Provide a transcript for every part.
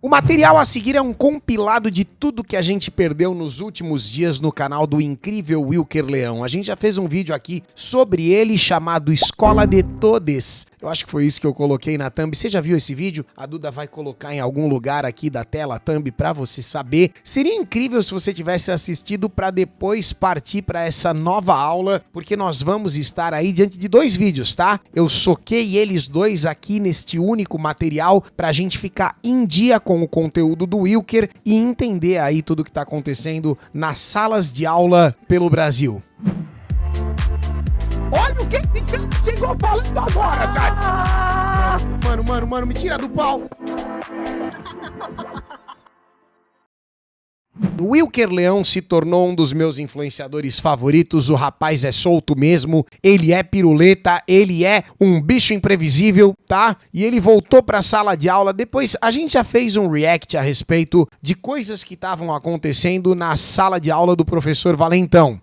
O material a seguir é um compilado de tudo que a gente perdeu nos últimos dias no canal do incrível Wilker Leão. A gente já fez um vídeo aqui sobre ele chamado Escola de Todes. Eu acho que foi isso que eu coloquei na thumb. Você já viu esse vídeo? A Duda vai colocar em algum lugar aqui da tela a thumb pra você saber. Seria incrível se você tivesse assistido pra depois partir pra essa nova aula, porque nós vamos estar aí diante de dois vídeos, tá? Eu soquei eles dois aqui neste único material pra gente ficar em dia com o conteúdo do Wilker e entender aí tudo que tá acontecendo nas salas de aula pelo Brasil. Olha o que esse cara chegou falando agora, cara! Mano, me tira do pau! O Wilker Leão se tornou um dos meus influenciadores favoritos, o rapaz é solto mesmo, ele é piruleta, ele é um bicho imprevisível, tá? E ele voltou pra sala de aula, depois a gente já fez um react a respeito de coisas que estavam acontecendo na sala de aula do professor Valentão,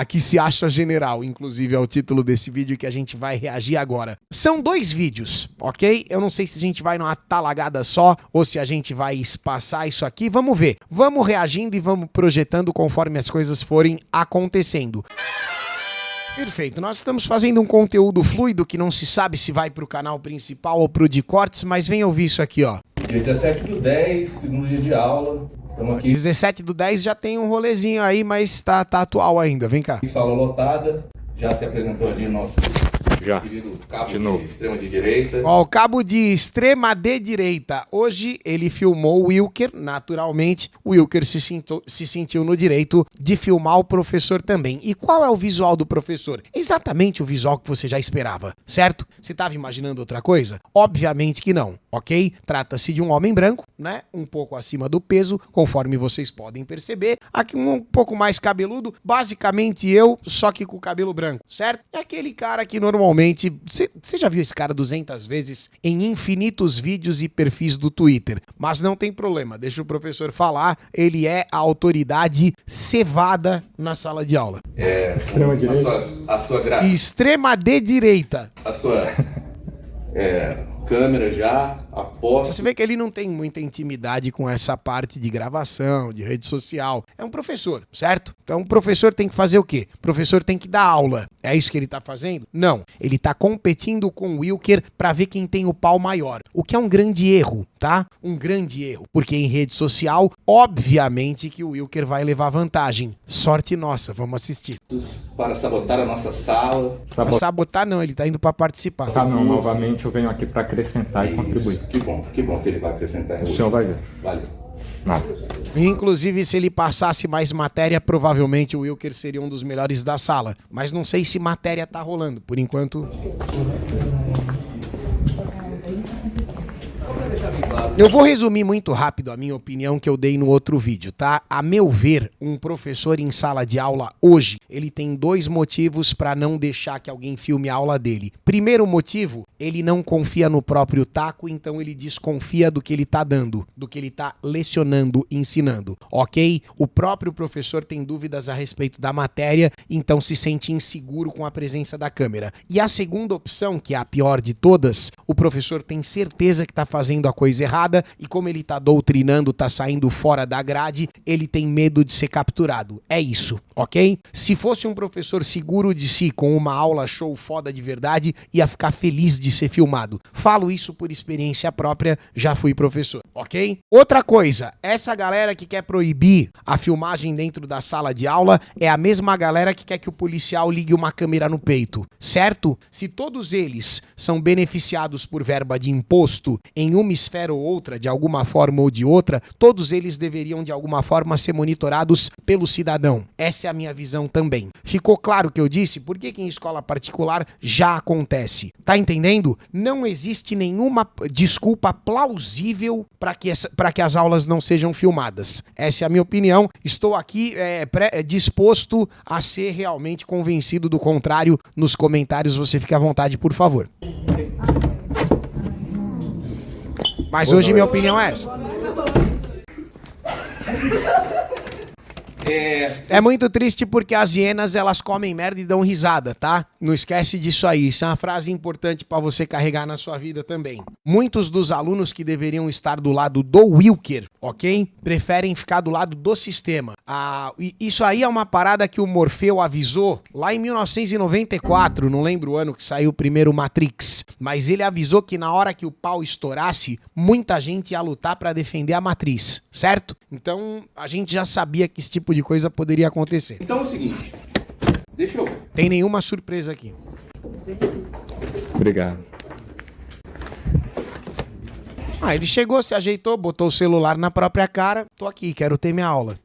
que se acha general, inclusive é o título desse vídeo que a gente vai reagir agora. São dois vídeos, ok? Eu não sei se a gente vai numa talagada só ou se a gente vai espaçar isso aqui, vamos ver. Vamos reagir e vamos projetando conforme as coisas forem acontecendo. Perfeito, nós estamos fazendo um conteúdo fluido que não se sabe se vai para o canal principal ou para o de cortes, mas vem ouvir isso aqui, ó. Dia 17/10, segundo dia de aula. Estamos aqui. 17/10 já tem um rolezinho aí, mas tá atual ainda, vem cá. Em sala lotada, já se apresentou ali o nosso querido cabo de extrema de direita. Ó, o cabo de extrema de direita. Hoje ele filmou o Wilker, naturalmente. O Wilker se sentiu no direito de filmar o professor também. E qual é o visual do professor? Exatamente o visual que você já esperava, certo? Você estava imaginando outra coisa? Obviamente que não, ok? Trata-se de um homem branco, né? Um pouco acima do peso, conforme vocês podem perceber. Aqui um pouco mais cabeludo, basicamente eu, só que com o cabelo branco, certo? É aquele cara que normalmente... Você já viu esse cara 200 vezes em infinitos vídeos e perfis do Twitter, mas não tem problema, deixa o professor falar, ele é a autoridade cevada na sala de aula. Extrema direita. Extrema de direita. A sua câmera já, aposto. Você vê que ele não tem muita intimidade com essa parte de gravação, de rede social. É um professor, certo? Então o professor tem que fazer o quê? O professor tem que dar aula. É isso que ele tá fazendo? Não. Ele tá competindo com o Wilker pra ver quem tem o pau maior. O que é um grande erro, tá? Um grande erro. Porque em rede social, obviamente que o Wilker vai levar vantagem. Sorte nossa, vamos assistir. Para sabotar a nossa sala. Sabotar não, ele tá indo pra participar. Não, novamente eu venho aqui para acrescentar e contribuir. Que bom que ele vai acrescentar. O senhor vai ver. Valeu. Nada. Inclusive, se ele passasse mais matéria, provavelmente o Wilker seria um dos melhores da sala. Mas não sei se matéria tá rolando. Por enquanto... Eu vou resumir muito rápido a minha opinião que eu dei no outro vídeo, tá? A meu ver, um professor em sala de aula hoje, ele tem dois motivos para não deixar que alguém filme a aula dele. Primeiro motivo, ele não confia no próprio taco, então ele desconfia do que ele tá dando, do que ele tá lecionando, ensinando, ok? O próprio professor tem dúvidas a respeito da matéria, então se sente inseguro com a presença da câmera. E a segunda opção, que é a pior de todas, o professor tem certeza que tá fazendo a coisa errada, e como ele tá doutrinando, tá saindo fora da grade, ele tem medo de ser capturado. É isso, ok? Se fosse um professor seguro de si, com uma aula show foda de verdade, ia ficar feliz de ser filmado. Falo isso por experiência própria, já fui professor, ok? Outra coisa, essa galera que quer proibir a filmagem dentro da sala de aula é a mesma galera que quer que o policial ligue uma câmera no peito, certo? Se todos eles são beneficiados por verba de imposto em uma esfera ou outra, de alguma forma ou de outra, todos eles deveriam de alguma forma ser monitorados pelo cidadão. Essa é a minha visão também. Ficou claro o que eu disse? Por que em escola particular já acontece? Tá entendendo? Não existe nenhuma desculpa plausível para que as aulas não sejam filmadas. Essa é a minha opinião. Estou aqui disposto a ser realmente convencido do contrário. Nos comentários você fica à vontade, por favor. Mas hoje minha opinião é essa. É muito triste porque as hienas, elas comem merda e dão risada, tá? Não esquece disso aí. Isso é uma frase importante pra você carregar na sua vida também. Muitos dos alunos que deveriam estar do lado do Wilker, ok? Preferem ficar do lado do sistema. Isso aí é uma parada que o Morfeu avisou lá em 1994, não lembro o ano que saiu o primeiro Matrix, mas ele avisou que na hora que o pau estourasse, muita gente ia lutar pra defender a matriz, certo? Então, a gente já sabia que esse tipo de coisa poderia acontecer. Então é o seguinte, deixa eu... Tem nenhuma surpresa aqui. Obrigado. Ele chegou, se ajeitou, botou o celular na própria cara. Tô aqui, quero ter minha aula.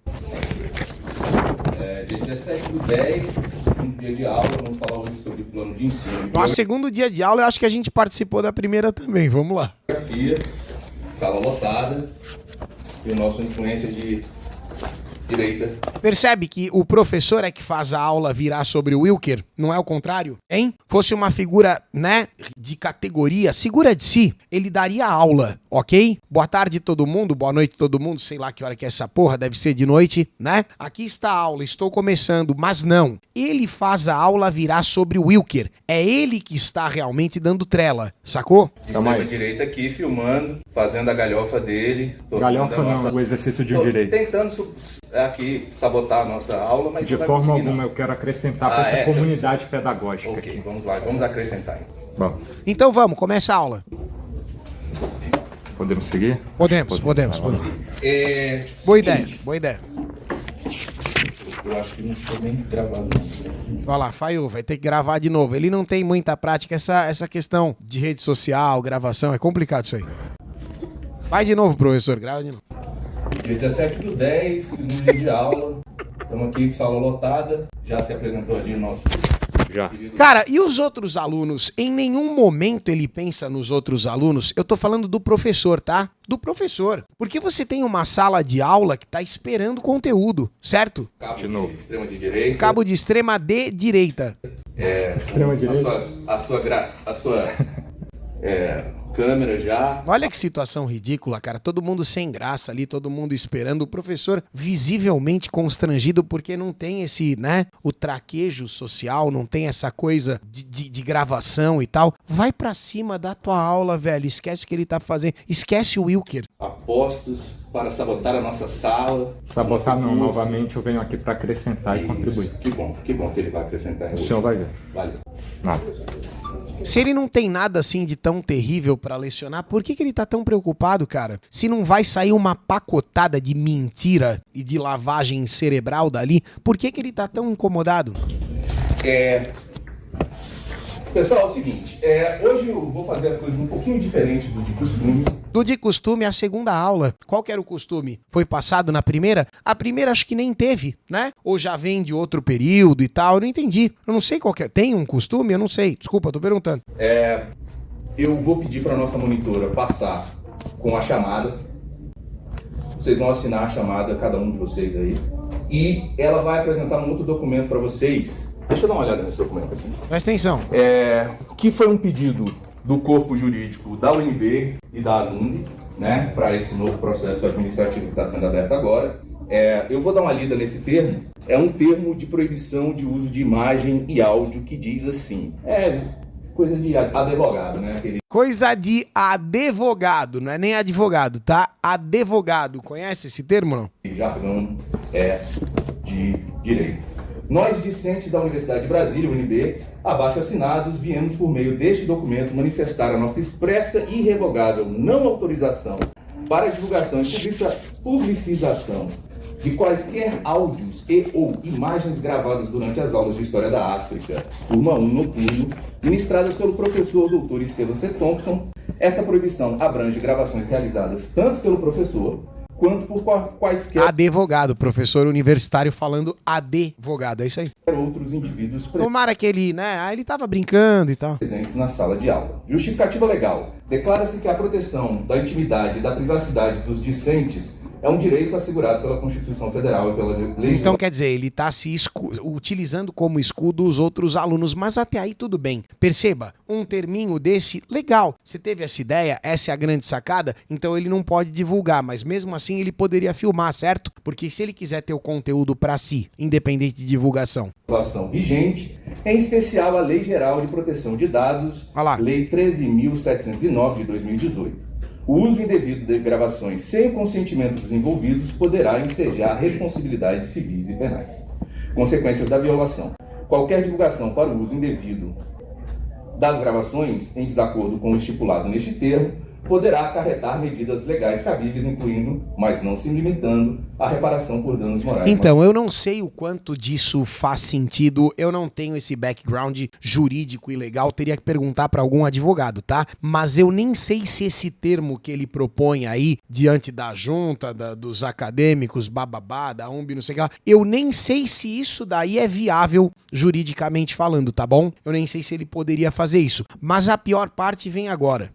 Dia 17/10, segundo dia de aula, vamos falar hoje sobre o plano de ensino. Nosso segundo dia de aula, eu acho que a gente participou da primeira também, vamos lá. Geografia, sala lotada, e o nosso influência de direita. Percebe que o professor é que faz a aula virar sobre o Wilker, não é o contrário? Hein? Fosse uma figura, né, de categoria, segura de si, ele daria aula, ok? Boa tarde todo mundo, boa noite todo mundo, sei lá que hora que é essa porra, deve ser de noite, né? Aqui está a aula, estou começando, mas não. Ele faz a aula virar sobre o Wilker. É ele que está realmente dando trela, sacou? Extrema direita aqui, filmando, fazendo a galhofa dele. Galhofa não, o exercício de um direito. Tentando aqui sabotar a nossa aula, mas de forma alguma eu quero acrescentar para essa comunidade pedagógica. Ok, aqui. Vamos lá, vamos acrescentar. Bom, então vamos, começa a aula. podemos seguir? Podemos. Boa ideia. Eu acho que não ficou bem gravado. Olha lá, falhou, vai ter que gravar de novo. Ele não tem muita prática, essa questão de rede social, gravação, é complicado isso aí. Vai de novo, professor, grava de novo. Dia 17/10, segundo dia de aula. Estamos aqui, sala lotada. Já se apresentou ali o nosso... Já. Cara, e os outros alunos? Em nenhum momento ele pensa nos outros alunos. Eu tô falando do professor, tá? Do professor. Porque você tem uma sala de aula que tá esperando conteúdo, certo? Cabo de extrema de direita. Cabo de extrema de direita. Extrema direita. A sua câmera já. Olha que situação ridícula, cara. Todo mundo sem graça ali, todo mundo esperando. O professor visivelmente constrangido porque não tem esse, né, o traquejo social, não tem essa coisa de gravação e tal. Vai pra cima da tua aula, velho. Esquece o que ele tá fazendo. Esquece o Wilker. Apostos para sabotar a nossa sala. Sabotar não, novamente eu venho aqui para acrescentar e contribuir. Que bom que ele vai acrescentar. O senhor vai ver. Valeu. Nada. Se ele não tem nada assim de tão terrível pra lecionar, por que ele tá tão preocupado, cara? Se não vai sair uma pacotada de mentira e de lavagem cerebral dali, por que ele tá tão incomodado? Pessoal, é o seguinte, hoje eu vou fazer as coisas um pouquinho diferente do de costume. Do de costume, a segunda aula. Qual que era o costume? Foi passado na primeira? A primeira acho que nem teve, né? Ou já vem de outro período e tal, eu não entendi. Eu não sei qual que é. Tem um costume? Eu não sei. Desculpa, tô perguntando. Eu vou pedir para nossa monitora passar com a chamada. Vocês vão assinar a chamada, cada um de vocês aí. E ela vai apresentar um outro documento para vocês. Deixa eu dar uma olhada nesse documento aqui. Presta atenção. Que foi um pedido do corpo jurídico da UNB e da ALUND, né, para esse novo processo administrativo que está sendo aberto agora. Eu vou dar uma lida nesse termo. É um termo de proibição de uso de imagem e áudio que diz assim. Coisa de advogado, né? Coisa de advogado, não é nem advogado, tá? Advogado. Conhece esse termo, não? Jargão de direito. Nós, discentes da Universidade de Brasília, UNB, abaixo assinados, viemos por meio deste documento manifestar a nossa expressa e irrevogável não autorização para a divulgação e publicização de quaisquer áudios e ou imagens gravadas durante as aulas de História da África, turma 1 noturno, ministradas pelo professor Dr. Estevam C. Thompson. Esta proibição abrange gravações realizadas tanto pelo professor quanto por quaisquer... Advogado, professor universitário falando advogado, é isso aí. Outros indivíduos Tomara que ele, né, ele tava brincando e tal. Presentes na sala de aula. Justificativa legal. Declara-se que a proteção da intimidade e da privacidade dos discentes é um direito assegurado pela Constituição Federal e pela legislação. Então, quer dizer, ele está se utilizando como escudo os outros alunos, mas até aí tudo bem. Perceba, um terminho desse, legal. Você teve essa ideia, essa é a grande sacada, então ele não pode divulgar, mas mesmo assim ele poderia filmar, certo? Porque se ele quiser ter o conteúdo para si, independente de divulgação. Legislação vigente, em especial a Lei Geral de Proteção de Dados, Lei 13.709 de 2018. O uso indevido de gravações sem o consentimento dos envolvidos poderá ensejar responsabilidades civis e penais. Consequências da violação. Qualquer divulgação para o uso indevido das gravações, em desacordo com o estipulado neste termo, poderá acarretar medidas legais cabíveis, incluindo, mas não se limitando, a reparação por danos morais. Então, eu não sei o quanto disso faz sentido, eu não tenho esse background jurídico e legal, teria que perguntar para algum advogado, tá? Mas eu nem sei se esse termo que ele propõe aí, diante da junta, dos acadêmicos, bababá, da UMB, não sei o que lá, eu nem sei se isso daí é viável juridicamente falando, tá bom? Eu nem sei se ele poderia fazer isso, mas a pior parte vem agora.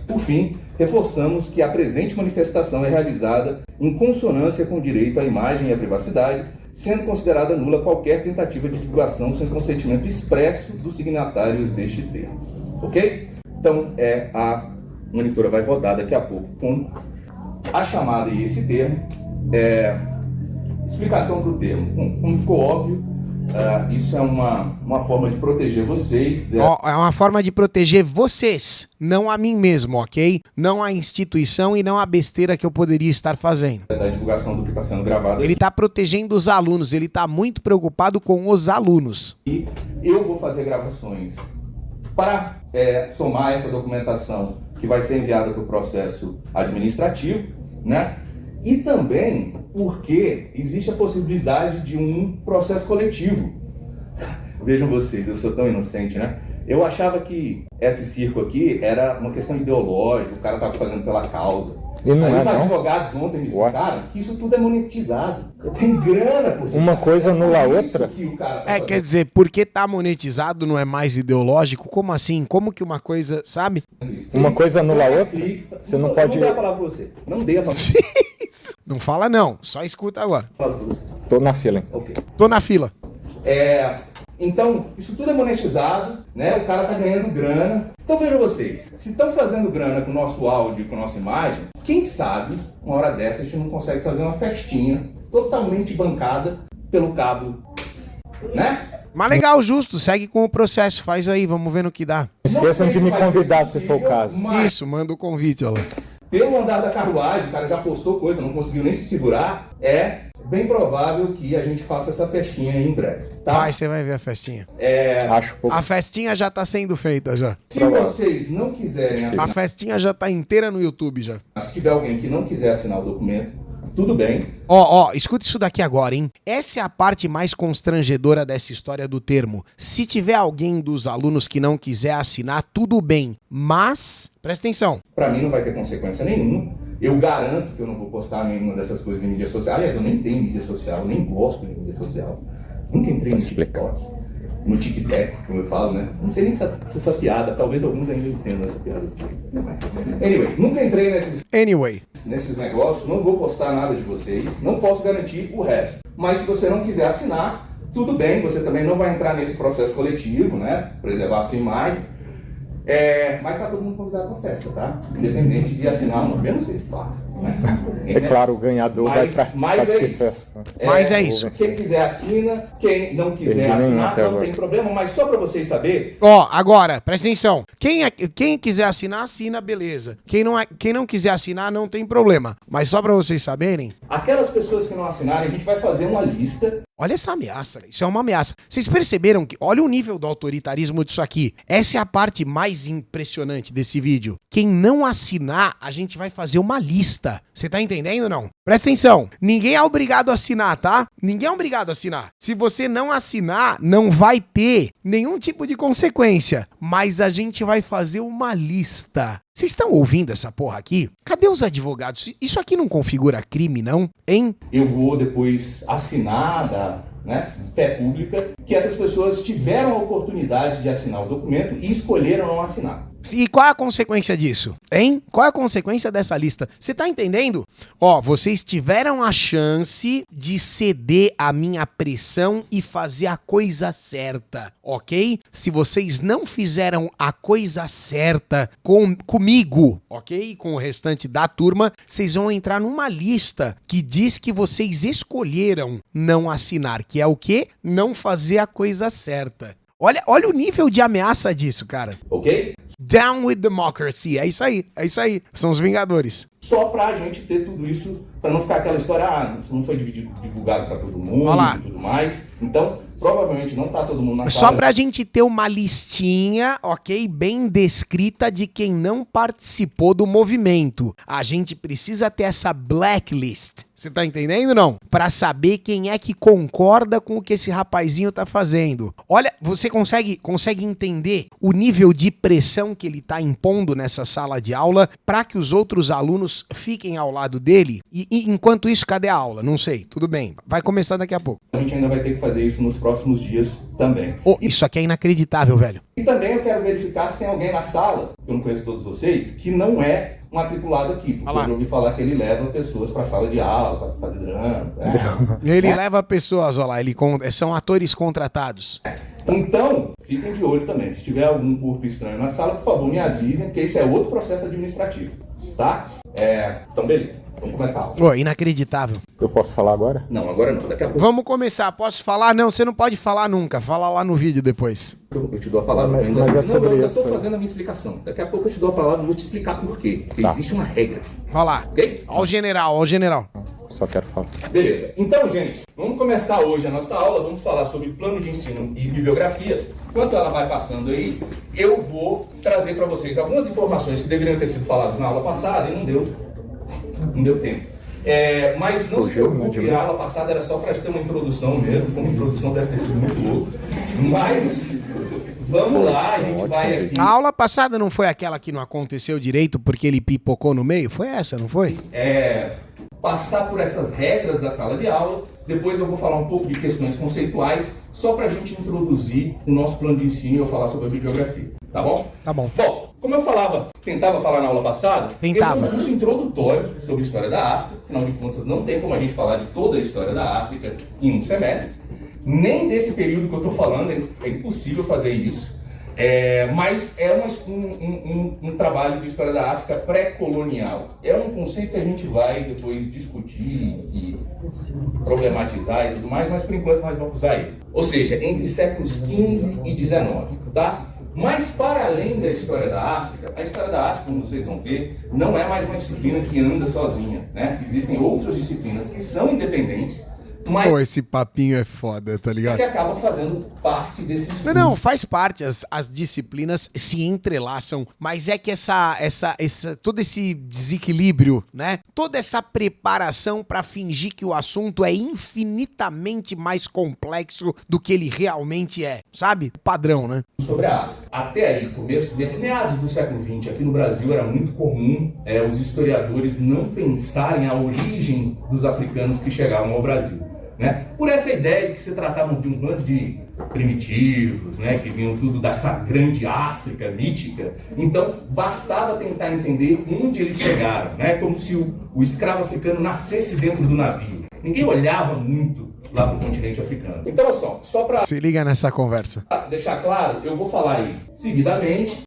Por fim, reforçamos que a presente manifestação é realizada em consonância com o direito à imagem e à privacidade, sendo considerada nula qualquer tentativa de divulgação sem consentimento expresso dos signatários deste termo. Ok? Então, a monitora vai rodar daqui a pouco com a chamada e esse termo. Explicação para o termo. Como ficou óbvio, isso é uma forma de proteger vocês. É uma forma de proteger vocês, não a mim mesmo, ok? Não a instituição e não a besteira que eu poderia estar fazendo. Da divulgação do que está sendo gravado. Ele está protegendo os alunos, ele está muito preocupado com os alunos. E eu vou fazer gravações para somar essa documentação que vai ser enviada para o processo administrativo, né? E também porque existe a possibilidade de um processo coletivo. Vejam vocês, eu sou tão inocente, né? Eu achava que esse circo aqui era uma questão ideológica, o cara estava fazendo pela causa. E não Aí os advogados ontem me explicaram que isso tudo é monetizado. Tem grana por trás. Uma coisa anula a outra. Quer dizer, porque tá monetizado não é mais ideológico? Como assim? Como que uma coisa, sabe? Uma coisa anula a outra? Você não pode... Não dei a palavra pra você. Não dei a palavra. Não fala não, só escuta agora. Tô na fila, hein? Okay. Tô na fila. Então, isso tudo é monetizado, né? O cara tá ganhando grana. Então vejam vocês, se estão fazendo grana com o nosso áudio e com a nossa imagem, quem sabe, uma hora dessa, a gente não consegue fazer uma festinha totalmente bancada pelo cabo, né? Mas legal, justo, segue com o processo, faz aí, vamos ver no que dá. Não esqueçam de me convidar se for o caso. Isso, manda o convite, olha lá. Pelo andar da carruagem, o cara já postou coisa, não conseguiu nem se segurar, é bem provável que a gente faça essa festinha em breve, tá? Você vai ver a festinha. Acho pouco. A festinha já tá sendo feita, já. Se vocês não quiserem assinar... A festinha já tá inteira no YouTube, já. Se tiver alguém que não quiser assinar o documento, tudo bem. Escuta isso daqui agora, hein? Essa é a parte mais constrangedora dessa história do termo. Se tiver alguém dos alunos que não quiser assinar, tudo bem. Mas, presta atenção. Pra mim não vai ter consequência nenhuma. Eu garanto que eu não vou postar nenhuma dessas coisas em mídia social. Aliás, eu nem tenho mídia social, eu nem gosto de mídia social. Nunca entrei no TikTok, no TikTok, como eu falo, né? Não sei nem se essa piada, talvez alguns ainda entendam essa piada. Anyway, nunca entrei nesses negócios, não vou postar nada de vocês, não posso garantir o resto. Mas se você não quiser assinar, tudo bem, você também não vai entrar nesse processo coletivo, né? Preservar a sua imagem. Mas tá todo mundo convidado para a festa, tá? Independente de assinar ou não, menos vocês, claro. Né? É claro, o ganhador vai participar de festa. Mas é isso. Quem quiser assina, quem não quiser assinar, não tem problema, mas só para vocês saberem. Agora, presta atenção. Quem quiser assinar, assina, beleza. Quem não quiser assinar, não tem problema. Mas só para vocês saberem. Aquelas pessoas que não assinarem, a gente vai fazer uma lista. Olha essa ameaça, isso é uma ameaça. Vocês perceberam que, olha o nível do autoritarismo disso aqui. Essa é a parte mais impressionante desse vídeo. Quem não assinar, a gente vai fazer uma lista. Você tá entendendo ou não? Presta atenção, ninguém é obrigado a assinar, tá? Ninguém é obrigado a assinar. Se você não assinar, não vai ter nenhum tipo de consequência. Mas a gente vai fazer uma lista. Vocês estão ouvindo essa porra aqui? Cadê os advogados? Isso aqui não configura crime, não? Hein? Eu vou depois assinar da fé pública que essas pessoas tiveram a oportunidade de assinar o documento e escolheram não assinar. E qual é a consequência disso? Hein? Qual é a consequência dessa lista? Você tá entendendo? Ó, vocês tiveram a chance de ceder à minha pressão e fazer a coisa certa, ok? Se vocês não fizeram a coisa certa comigo, ok? Com o restante da turma, vocês vão entrar numa lista que diz que vocês escolheram não assinar, que é o quê? Não fazer a coisa certa. Olha o nível de ameaça disso, cara. Ok? Down with democracy. É isso aí. São os Vingadores. Só pra gente ter tudo isso, pra não ficar aquela história, isso não foi divulgado pra todo mundo e tudo mais. Então, provavelmente não tá todo mundo na sala. Só pra gente ter uma listinha, ok, bem descrita de quem não participou do movimento. A gente precisa ter essa blacklist. Você tá entendendo, não? Pra saber quem é que concorda com o que esse rapazinho tá fazendo. Olha, você consegue entender o nível de pressão que ele tá impondo nessa sala de aula pra que os outros alunos fiquem ao lado dele? E enquanto isso, cadê a aula? Não sei. Tudo bem. Vai começar daqui a pouco. A gente ainda vai ter que fazer isso nos próximos dias também. Isso aqui é inacreditável, velho. E também eu quero verificar se tem alguém na sala, eu não conheço todos vocês, que não é matriculado aqui. Porque eu já ouvi falar que ele leva pessoas para a sala de aula, para fazer drama. Ele leva pessoas, olha lá, são atores contratados. Então, fiquem de olho também. Se tiver algum corpo estranho na sala, por favor, me avisem, porque esse é outro processo administrativo, tá? Então, beleza. Vamos começar a aula. Pô, inacreditável. Eu posso falar agora? Não, agora não. Daqui a pouco. Vamos começar. Posso falar? Não, você não pode falar nunca. Fala lá no vídeo depois. Eu te dou a palavra. Mas é sobre eu isso. tô fazendo a minha explicação. Daqui a pouco eu te dou a palavra e vou te explicar por quê. Porque Tá. existe uma regra. Vai lá. Ok? Ó o general. Só quero falar. Beleza. Então, gente, vamos começar hoje a nossa aula. Vamos falar sobre plano de ensino e bibliografia. Enquanto ela vai passando aí, eu vou trazer para vocês algumas informações que deveriam ter sido faladas na aula passada e não deu tempo. Mas não se preocupe, a aula passada era só para ser uma introdução mesmo, como a introdução deve ter sido muito louco. Mas vamos lá, a gente vai aqui. A aula passada não foi aquela que não aconteceu direito porque ele pipocou no meio? Foi essa, não foi? Passar por essas regras da sala de aula. Depois eu vou falar um pouco de questões conceituais, só para a gente introduzir o nosso plano de ensino e eu falar sobre a bibliografia. Tá bom? Tá bom. Bom, como eu tentava falar na aula passada, esse é um curso introdutório sobre a história da África. Afinal de contas, não tem como a gente falar de toda a história da África em um semestre. Nem desse período que eu estou falando, é impossível fazer isso. Mas é um trabalho de história da África pré-colonial. É um conceito que a gente vai depois discutir e problematizar e tudo mais, mas por enquanto nós vamos usar ele. Ou seja, entre séculos XV e XIX, tá? Mas para além da história da África, a história da África, como vocês vão ver, não é mais uma disciplina que anda sozinha, né? Existem outras disciplinas que são independentes, mas Pô, esse papinho é foda, tá ligado? que acabam fazendo parte desse estudo. Não, faz parte, as disciplinas se entrelaçam, mas é que todo esse desequilíbrio, né? Toda essa preparação pra fingir que o assunto é infinitamente mais complexo do que ele realmente é, sabe? Padrão, né? Sobre a África. Até aí, meados do século XX, aqui no Brasil era muito comum os historiadores não pensarem a origem dos africanos que chegavam ao Brasil. Né? Por essa ideia de que se tratavam de um bando de primitivos, né? Que vinham tudo dessa grande África mítica, então bastava tentar entender onde eles chegaram, né? Como se o escravo africano nascesse dentro do navio. Ninguém olhava muito lá para o continente africano. Então, só para Se liga nessa conversa. deixar claro, eu vou falar aí seguidamente.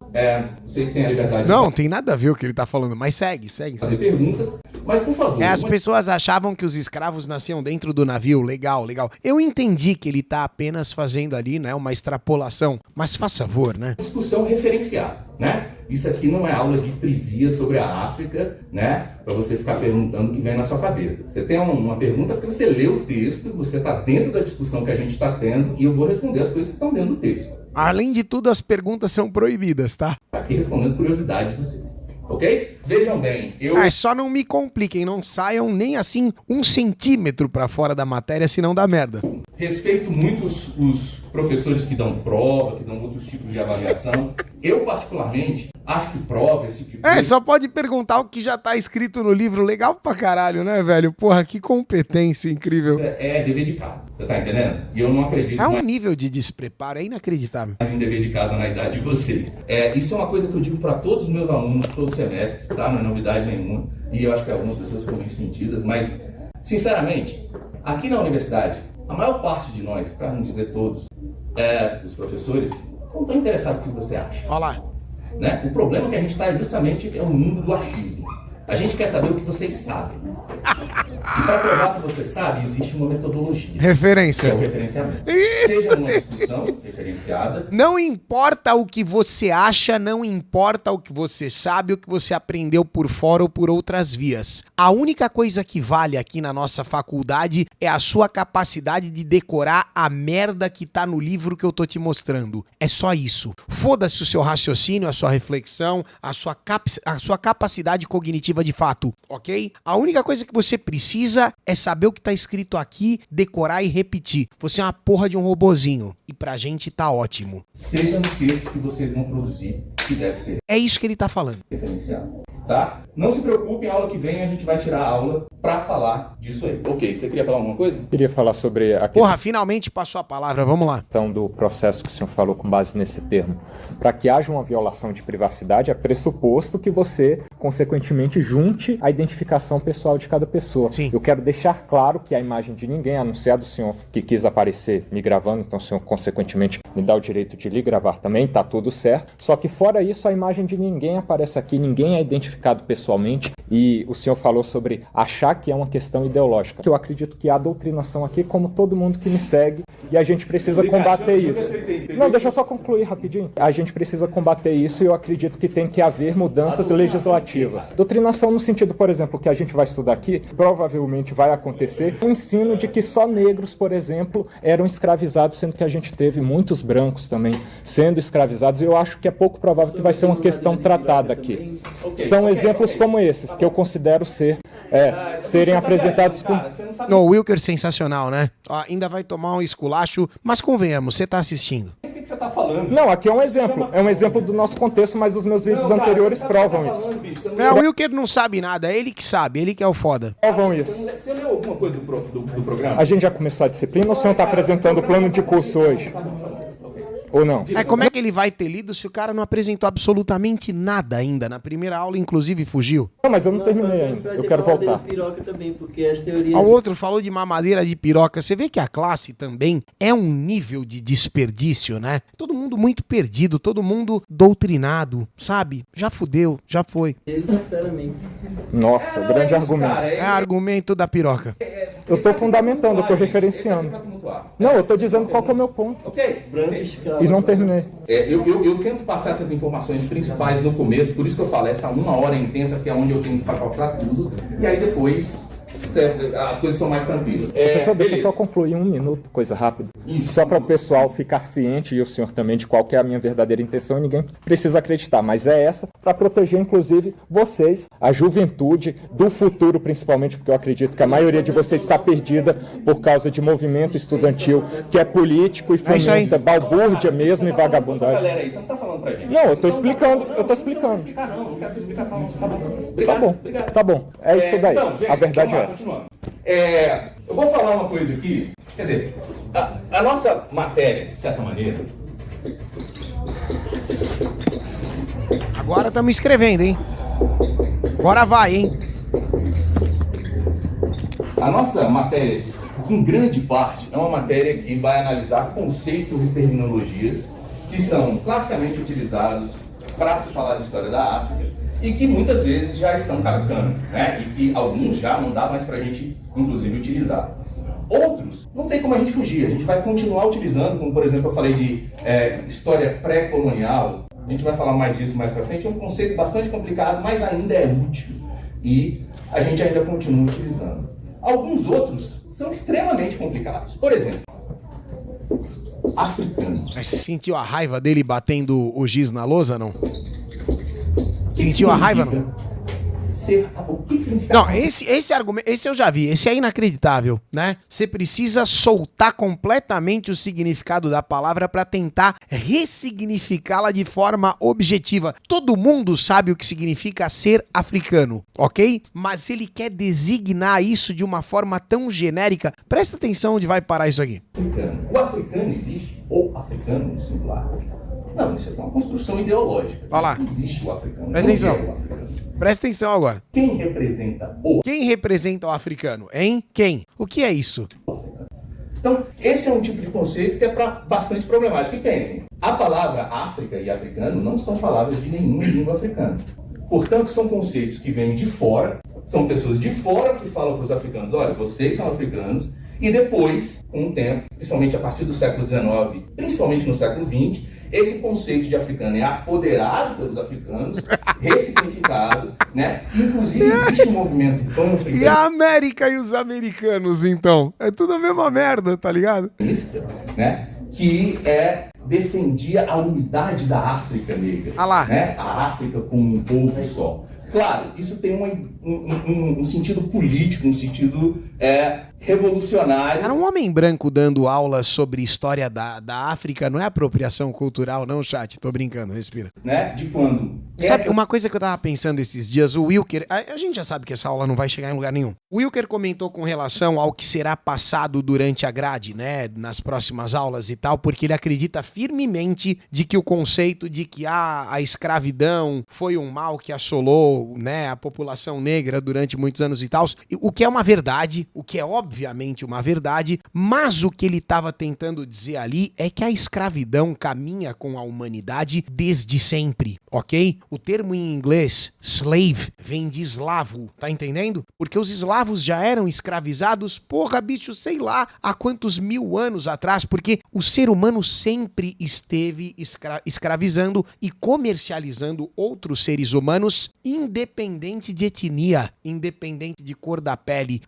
Vocês têm a liberdade Não, tem nada a ver o que ele tá falando, mas segue. fazer perguntas, mas por favor. As pessoas achavam que os escravos nasciam dentro do navio, legal. Eu entendi que ele tá apenas fazendo ali, né, uma extrapolação, mas faz favor, né? Discussão referenciada, né? Isso aqui não é aula de trivia sobre a África, né? Para você ficar perguntando o que vem na sua cabeça. Você tem uma pergunta porque você leu o texto, você está dentro da discussão que a gente está tendo e eu vou responder as coisas que estão dentro do texto. Além de tudo, as perguntas são proibidas, tá? Aqui respondendo curiosidade de vocês. Ok? Vejam bem, Só não me compliquem, não saiam nem assim 1 centímetro pra fora da matéria, senão dá merda. respeito muito os professores que dão prova, que dão outros tipos de avaliação. Eu, particularmente, acho que prova, esse tipo de coisa... só pode perguntar o que já tá escrito no livro. Legal pra caralho, né, velho? Porra, que competência incrível. É dever de casa, você tá entendendo? E eu não acredito... É um nível de despreparo, é inacreditável. Mais em dever de casa na idade de vocês. Isso é uma coisa que eu digo para todos os meus alunos, todo semestre, tá? Não é novidade nenhuma. E eu acho que algumas pessoas ficam meio sentidas, mas, sinceramente, aqui na universidade, a maior parte de nós, para não dizer todos, os professores, não estão interessados no que você acha. Olha lá. Né? O problema que a gente está é justamente o mundo do achismo. A gente quer saber o que vocês sabem. E para provar que você sabe, existe uma metodologia. Referência. Que é o referenciamento. Isso. Seja numa discussão referenciada. Não importa o que você acha, não importa o que você sabe, o que você aprendeu por fora ou por outras vias. A única coisa que vale aqui na nossa faculdade é a sua capacidade de decorar a merda que tá no livro que eu tô te mostrando. É só isso. Foda-se o seu raciocínio, a sua reflexão, a sua capacidade cognitiva de fato, ok? A única coisa que você precisa é saber o que tá escrito aqui, decorar e repetir. Você é uma porra de um robozinho. E pra gente tá ótimo. Seja no texto que vocês vão produzir, que deve ser É isso que ele tá falando. referenciado. Tá? Não se preocupe, a aula que vem a gente vai tirar a aula pra falar disso aí. Ok, você queria falar alguma coisa? Queria falar sobre a Porra, finalmente passou a palavra, vamos lá. questão do processo que o senhor falou com base nesse termo. Para que haja uma violação de privacidade, é pressuposto que você, consequentemente, junte a identificação pessoal de cada pessoa. Sim. Eu quero deixar claro que a imagem de ninguém, a não ser a do senhor que quis aparecer me gravando, então o senhor, consequentemente, me dá o direito de lhe gravar também, tá tudo certo. Só que fora isso, a imagem de ninguém aparece aqui, ninguém é identificado pessoalmente, e o senhor falou sobre achar que é uma questão ideológica. Eu acredito que há doutrinação aqui, como todo mundo que me segue, e a gente precisa combater isso. Não, deixa eu só concluir rapidinho. A gente precisa combater isso e eu acredito que tem que haver mudanças legislativas. Doutrinação no sentido, por exemplo, que a gente vai estudar aqui, provavelmente vai acontecer o ensino de que só negros, por exemplo, eram escravizados, sendo que a gente teve muitos brancos também sendo escravizados, e eu acho que é pouco provável que vai ser uma questão tratada aqui. São exemplos como esses, que eu considero serem apresentados com... No, o Wilker sensacional, né? Ó, ainda vai tomar um esculacho, mas convenhamos, você tá assistindo. O que você tá falando? Não, aqui é um exemplo do nosso contexto, mas os meus vídeos anteriores provam isso. O Wilker não sabe nada, é ele que sabe, ele que é o foda. Provam isso. Você leu alguma coisa do programa? A gente já começou a disciplina ou o senhor está apresentando o plano de curso hoje? Ou não? Como é que ele vai ter lido se o cara não apresentou absolutamente nada ainda? Na primeira aula, inclusive, fugiu. Não, mas eu não terminei ainda. Eu quero voltar. Piroca também, porque as teorias... O outro falou de mamadeira de piroca. Você vê que a classe também é um nível de desperdício, né? Todo mundo muito perdido, todo mundo doutrinado, sabe? Já fudeu, já foi. Sinceramente. Nossa, grande argumento. É argumento da piroca. Eu tô fundamentando, eu tô referenciando. Não, eu tô dizendo qual que é o meu ponto. Ok. E não terminei. Eu tento passar essas informações principais no começo, por isso que eu falo, essa 1 hora intensa que é onde eu tenho que passar tudo, e aí depois as coisas são mais tranquilas. Professor, deixa eu Beleza. só concluir 1 minuto, coisa rápida. Isso. Só para o pessoal ficar ciente, e o senhor também, de qual que é a minha verdadeira intenção, e ninguém precisa acreditar, mas é essa, para proteger, inclusive, vocês, a juventude, do futuro principalmente, porque eu acredito que a maioria de vocês está perdida por causa de movimento estudantil, que é político e fomenta balbúrdia mesmo e vagabundagem. Galera aí, você não tá falando pra gente. Não, eu tô explicando. Não quero sua explicação, não. Tá bom. Tá bom, Obrigado. tá bom. É isso daí. Então, gente, A verdade vamos é lá, essa. continuando. Eu vou falar uma coisa aqui, quer dizer, a nossa matéria, de certa maneira, Agora estamos escrevendo, hein? Agora vai, hein? a nossa matéria, em grande parte, é uma matéria que vai analisar conceitos e terminologias que são classicamente utilizados para se falar de história da África e que muitas vezes já estão caducando, né? E que alguns já não dá mais para a gente, inclusive, utilizar. Outros, não tem como a gente fugir, a gente vai continuar utilizando, como por exemplo eu falei de história pré-colonial, a gente vai falar mais disso mais para frente, é um conceito bastante complicado, mas ainda é útil e a gente ainda continua utilizando. Alguns outros são extremamente complicados, por exemplo, africano. Mas você sentiu a raiva dele batendo o giz na lousa, não? Sentiu a raiva, não? ser... O que significa... Não, esse argumento, esse eu já vi, esse é inacreditável, né? Você precisa soltar completamente o significado da palavra para tentar ressignificá-la de forma objetiva. Todo mundo sabe o que significa ser africano, ok? Mas ele quer designar isso de uma forma tão genérica. Presta atenção onde vai parar isso aqui. O africano existe? Ou africano no singular? Não, isso é uma construção ideológica. Olha lá. Não existe o africano. Presta atenção. Não é o africano. Presta atenção agora. Quem representa o Quem representa o africano, hein? Quem? O que é isso? africano? Então, esse é um tipo de conceito que é bastante problemático. E pensem, a palavra África e africano não são palavras de nenhuma língua africana. Portanto, são conceitos que vêm de fora, são pessoas de fora que falam para os africanos, olha, vocês são africanos, e depois, com o tempo, principalmente a partir do século XIX, principalmente no século XX, esse conceito de africano é apoderado pelos africanos, ressignificado, né? Inclusive existe um movimento pan-africanista, E a América e os americanos, então? É tudo a mesma merda, tá ligado? né? Que defendia a unidade da África negra, Ah lá. né? A África como um povo só. Claro, isso tem um sentido político, um sentido revolucionário. Era um homem branco dando aula sobre história da África, não é apropriação cultural não, chat? Tô brincando, respira. Né? De quando... Sabe, uma coisa que eu tava pensando esses dias, o Wilker, a gente já sabe que essa aula não vai chegar em lugar nenhum. O Wilker comentou com relação ao que será passado durante a grade, né, nas próximas aulas e tal, porque ele acredita firmemente de que o conceito de que a escravidão foi um mal que assolou, né, a população negra durante muitos anos e tal, o que é uma verdade, o que é obviamente uma verdade, mas o que ele estava tentando dizer ali é que a escravidão caminha com a humanidade desde sempre, ok? O termo em inglês, slave, vem de eslavo, tá entendendo? Porque os eslavos já eram escravizados, porra, bicho, sei lá, há quantos mil anos atrás, porque o ser humano sempre esteve escravizando e comercializando outros seres humanos, independente de etnia, independente de cor da pele.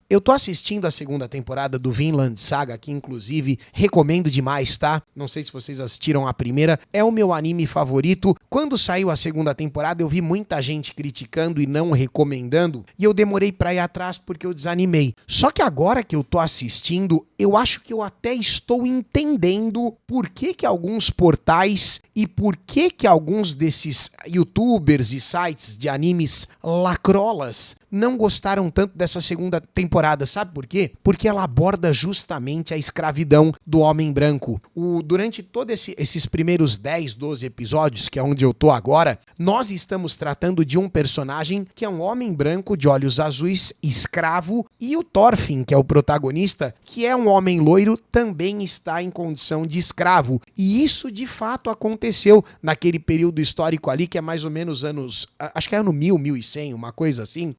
Eu tô assistindo a segunda temporada do Vinland Saga, que inclusive recomendo demais, tá? Não sei se vocês assistiram a primeira, é o meu anime favorito. Quando saiu a segunda temporada, eu vi muita gente criticando e não recomendando, e eu demorei pra ir atrás porque eu desanimei. Só que agora que eu tô assistindo, eu acho que eu até estou entendendo por que alguns portais e por que alguns desses youtubers e sites de animes lacrolas não gostaram tanto dessa segunda temporada. Sabe por quê? Porque ela aborda justamente a escravidão do homem branco. Durante todos esses primeiros 10, 12 episódios, que é onde eu tô agora, nós estamos tratando de um personagem que é um homem branco de olhos azuis, escravo, e o Thorfinn, que é o protagonista, que é um homem loiro, também está em condição de escravo. E isso de fato aconteceu naquele período histórico ali, que é mais ou menos anos, acho que é ano 1100, uma coisa assim,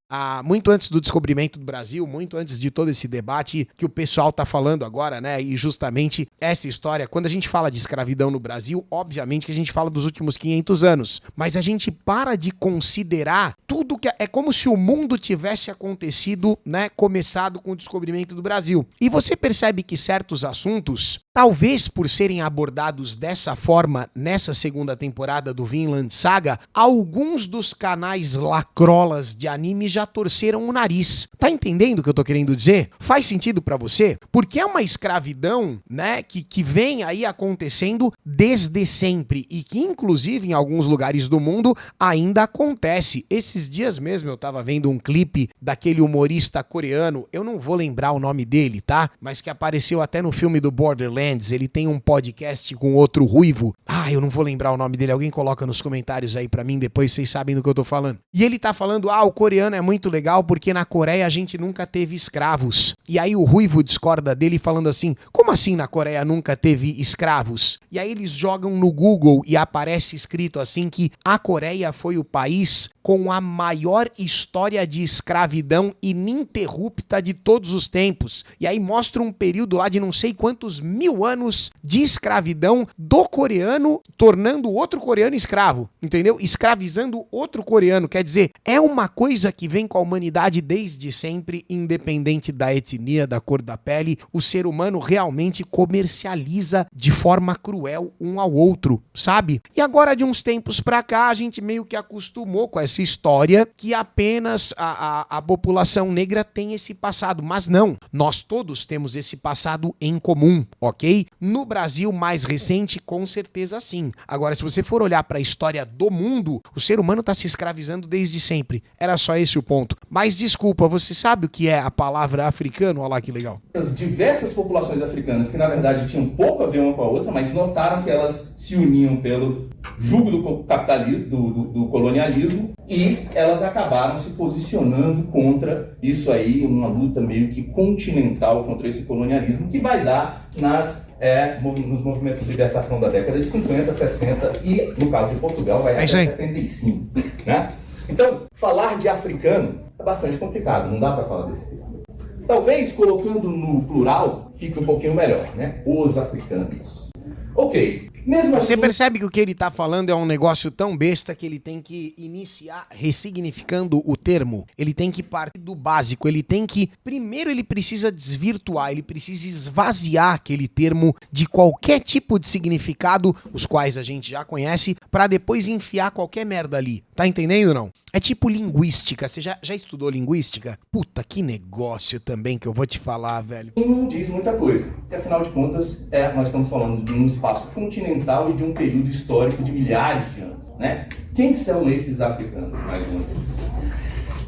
muito antes do descobrimento do Brasil, muito antes de todo esse debate que o pessoal tá falando agora, né? E justamente essa história, quando a gente fala de escravidão no Brasil, obviamente que a gente fala dos últimos 500 anos, mas a gente para de considerar tudo que é como se o mundo tivesse acontecido, né? Começado com o descobrimento do Brasil. E você percebe que certos assuntos, talvez por serem abordados dessa forma nessa segunda temporada do Vinland Saga, alguns dos canais lacrolas de anime já torceram o nariz. Tá entendendo o que eu tô querendo dizer? Faz sentido pra você? Porque é uma escravidão, né, que vem aí acontecendo desde sempre e que inclusive em alguns lugares do mundo ainda acontece. Esses dias mesmo eu tava vendo um clipe daquele humorista coreano, eu não vou lembrar o nome dele, tá? Mas que apareceu até no filme do Borderlands. Ele tem um podcast com outro ruivo. Eu não vou lembrar o nome dele. Alguém coloca nos comentários aí pra mim, depois vocês sabem do que eu tô falando. E ele tá falando, o coreano é muito legal porque na Coreia a gente nunca teve escravos. E aí o ruivo discorda dele falando assim, como assim na Coreia nunca teve escravos? E aí eles jogam no Google e aparece escrito assim que a Coreia foi o país com a maior história de escravidão ininterrupta de todos os tempos. E aí mostra um período lá de não sei quantos mil anos de escravidão do coreano, tornando outro coreano escravo, entendeu? Escravizando outro coreano, quer dizer, é uma coisa que vem com a humanidade desde sempre, independente da etnia, da cor da pele, o ser humano realmente comercializa de forma cruel um ao outro, sabe? E agora, de uns tempos pra cá, a gente meio que acostumou com essa história que apenas a população negra tem esse passado, mas não, nós todos temos esse passado em comum, ok? No Brasil mais recente, com certeza sim. Agora, se você for olhar para a história do mundo, o ser humano está se escravizando desde sempre. Era só esse o ponto. Mas desculpa, você sabe o que é a palavra africano? Olha lá que legal. As diversas populações africanas que na verdade tinham pouco a ver uma com a outra, mas notaram que elas se uniam pelo jugo do capitalismo, do colonialismo, e elas acabaram se posicionando contra isso aí, uma luta meio que continental contra esse colonialismo, que vai dar nos movimentos de libertação da década de 50, 60 e, no caso de Portugal, vai até 75. Né? Então, falar de africano é bastante complicado, não dá para falar desse termo. Talvez, colocando no plural, fique um pouquinho melhor, né? Os africanos. Ok. Mesmo assim, você percebe que o que ele tá falando é um negócio tão besta que ele tem que iniciar ressignificando o termo. Ele tem que partir do básico. Ele tem que... Primeiro ele precisa desvirtuar, ele precisa esvaziar aquele termo de qualquer tipo de significado, os quais a gente já conhece, pra depois enfiar qualquer merda ali. Tá entendendo ou não? É tipo linguística. Você já estudou linguística? Puta, que negócio também que eu vou te falar, velho. Não diz muita coisa. Porque, afinal de contas, nós estamos falando de um espaço continental e de um período histórico de milhares de anos. Né? Quem são esses africanos, mais uma vez?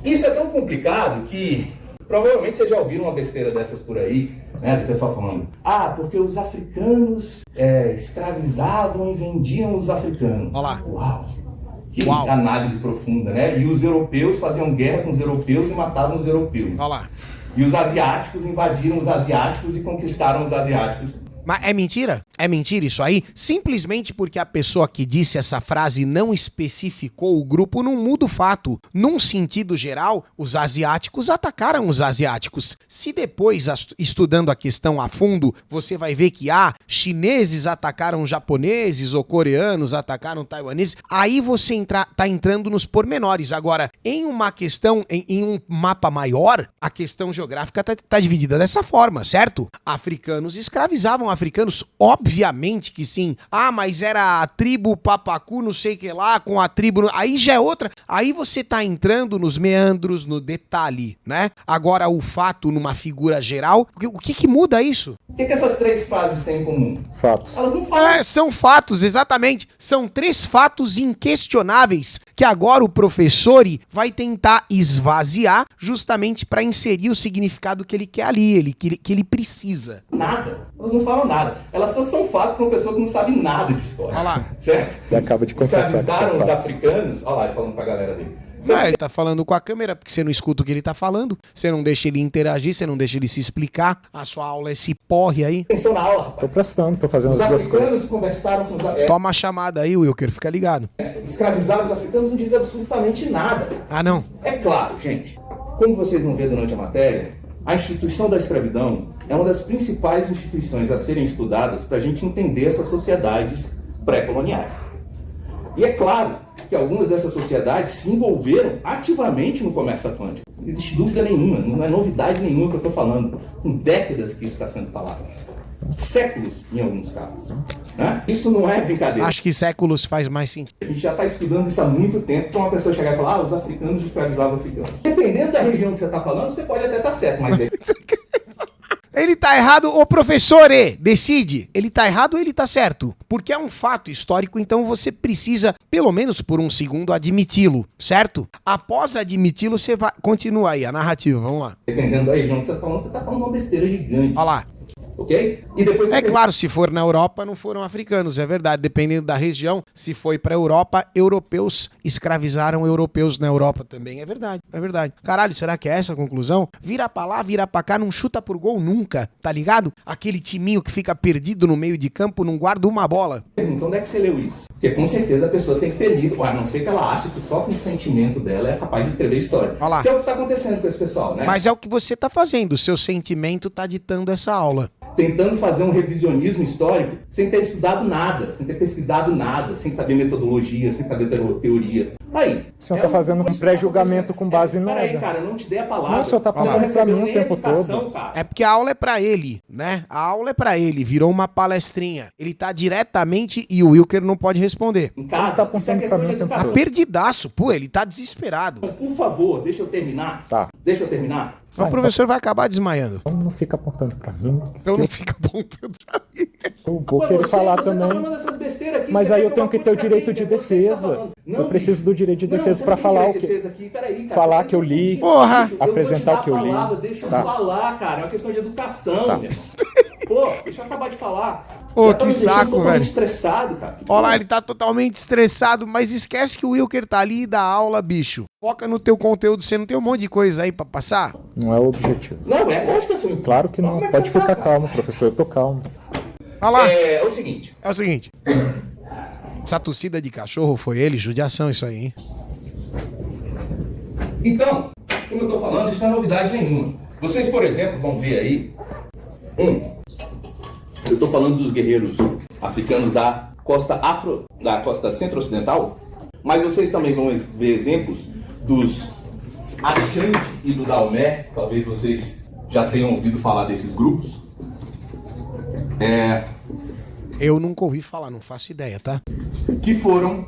Isso é tão complicado que provavelmente vocês já ouviram uma besteira dessas por aí, né? Do pessoal falando, porque os africanos escravizavam e vendiam os africanos. Olha lá. Uau! Que análise profunda, né? E os europeus faziam guerra com os europeus e matavam os europeus. Olha lá. E os asiáticos invadiram os asiáticos e conquistaram os asiáticos. Mas é mentira? É mentira isso aí? Simplesmente porque a pessoa que disse essa frase não especificou o grupo, não muda o fato. Num sentido geral, os asiáticos atacaram os asiáticos. Se depois, estudando a questão a fundo, você vai ver que chineses atacaram japoneses ou coreanos atacaram taiwaneses, aí você tá entrando nos pormenores. Agora, em uma questão, em um mapa maior, a questão geográfica tá dividida dessa forma, certo? Africanos escravizavam africanos, obviamente que sim. Mas era a tribo Papacu, não sei o que lá, com a tribo... Aí já é outra. Aí você tá entrando nos meandros, no detalhe, né? Agora, o fato numa figura geral, o que muda isso? O que essas três frases têm em comum? Fatos. Elas não falam. São fatos, exatamente. São 3 fatos inquestionáveis que agora o professor vai tentar esvaziar justamente para inserir o significado que ele quer ali, que ele precisa. Nada. Elas não falam nada. Elas só são fatos para uma pessoa que não sabe nada de história. Olha lá. Certo? E acaba de confessar que escravizaram são os fatos. africanos. Olha lá, ele falando pra galera dele. Ele tá falando com a câmera porque você não escuta o que ele tá falando, você não deixa ele interagir, você não deixa ele se explicar. A sua aula é esse porre aí. Atenção na aula, rapaz. Tô prestando, tô fazendo Os as duas africanos coisas. conversaram com os Toma a chamada aí, Wilker, fica ligado. escravizaram os africanos, não diz absolutamente nada. Não. É claro, gente, como vocês vão ver durante a matéria, a instituição da escravidão é uma das principais instituições a serem estudadas para a gente entender essas sociedades pré-coloniais. E é claro que algumas dessas sociedades se envolveram ativamente no comércio atlântico. Não existe dúvida nenhuma, não é novidade nenhuma que eu estou falando. Com décadas que isso está sendo falado. Séculos, em alguns casos. Né? Isso não é brincadeira. Acho que séculos faz mais sentido. A gente já está estudando isso há muito tempo para uma pessoa chegar e falar, os africanos escravizavam africanos. Dependendo da região que você está falando, você pode até estar certo, mas... Ele tá errado, ô professor, decide. Ele tá errado ou ele tá certo? Porque é um fato histórico, então você precisa, pelo menos por um segundo, admiti-lo, certo? Após admiti-lo, você vai... Continua aí, a narrativa, vamos lá. Dependendo da região que você está falando uma besteira gigante. Olha lá. Ok? E depois Claro, se for na Europa, não foram africanos, é verdade. Dependendo da região, se foi pra Europa, europeus escravizaram europeus na Europa também. É verdade, é verdade. Caralho, será que é essa a conclusão? Vira pra lá, vira pra cá, não chuta por gol nunca, tá ligado? Aquele timinho que fica perdido no meio de campo, não guarda uma bola. Pergunta, onde é que você leu isso? Porque com certeza a pessoa tem que ter lido, a não ser que ela ache que só com o sentimento dela é capaz de escrever história. Olha lá. Que é o que está acontecendo com esse pessoal, né? Mas é o que você tá fazendo, o seu sentimento tá ditando essa aula. tentando fazer um revisionismo histórico sem ter estudado nada, sem ter pesquisado nada, sem saber metodologia, sem saber teoria. Aí. O senhor está fazendo um pré-julgamento com base em nada. Peraí, cara, eu não te dei a palavra. Não, o senhor está passando para mim o tempo todo. Cara. É porque a aula é pra ele, né? A aula é pra ele, virou uma palestrinha. Ele tá diretamente e o Wilker não pode responder. Em casa, Ele tá apontando isso é pra mim questão o de tempo Tá todo. perdidaço, pô, ele tá desesperado. Por favor, deixa eu terminar. Tá. Deixa eu terminar. O professor vai acabar desmaiando. Então não fica apontando para mim. Então não fica apontando pra mim. Eu vou querer falar também. Tá falando essas besteiras aqui, Mas você aí quer eu tenho uma que ter o coisa direito pra de quem? Você que tá defesa. falando. Não, Eu preciso do direito de não, defesa você para não tem falar o direito de que. defesa aqui. Peraí, cara, Falar você tá que eu li. confundindo. Porra! Bicho, eu vou te Apresentar dar o que eu a li. palavra, deixa eu Tá. falar, cara. É uma questão de educação, Tá. meu irmão. Pô, deixa eu acabar de falar. Ô, Já tá que me deixando saco, totalmente velho. estressado, cara. Olha lá, ele tá totalmente estressado, mas esquece que o Wilker tá ali e dá aula, bicho. Foca no teu conteúdo, você não tem um monte de coisa aí pra passar? Não é o objetivo. Não, é lógico que assim. Claro que não. Como é Pode você ficar tá, calmo, professor. Eu tô calmo. Olha lá, É o seguinte. é o seguinte. Essa tossida de cachorro foi ele, judiação isso aí, hein? Então, como eu tô falando, isso não é novidade nenhuma. Vocês, por exemplo, vão ver aí. Eu tô falando dos guerreiros africanos da costa centro-ocidental, mas vocês também vão ver exemplos dos Ashanti e do Daomé. Talvez vocês já tenham ouvido falar desses grupos. Eu nunca ouvi falar, não faço ideia, tá? Que foram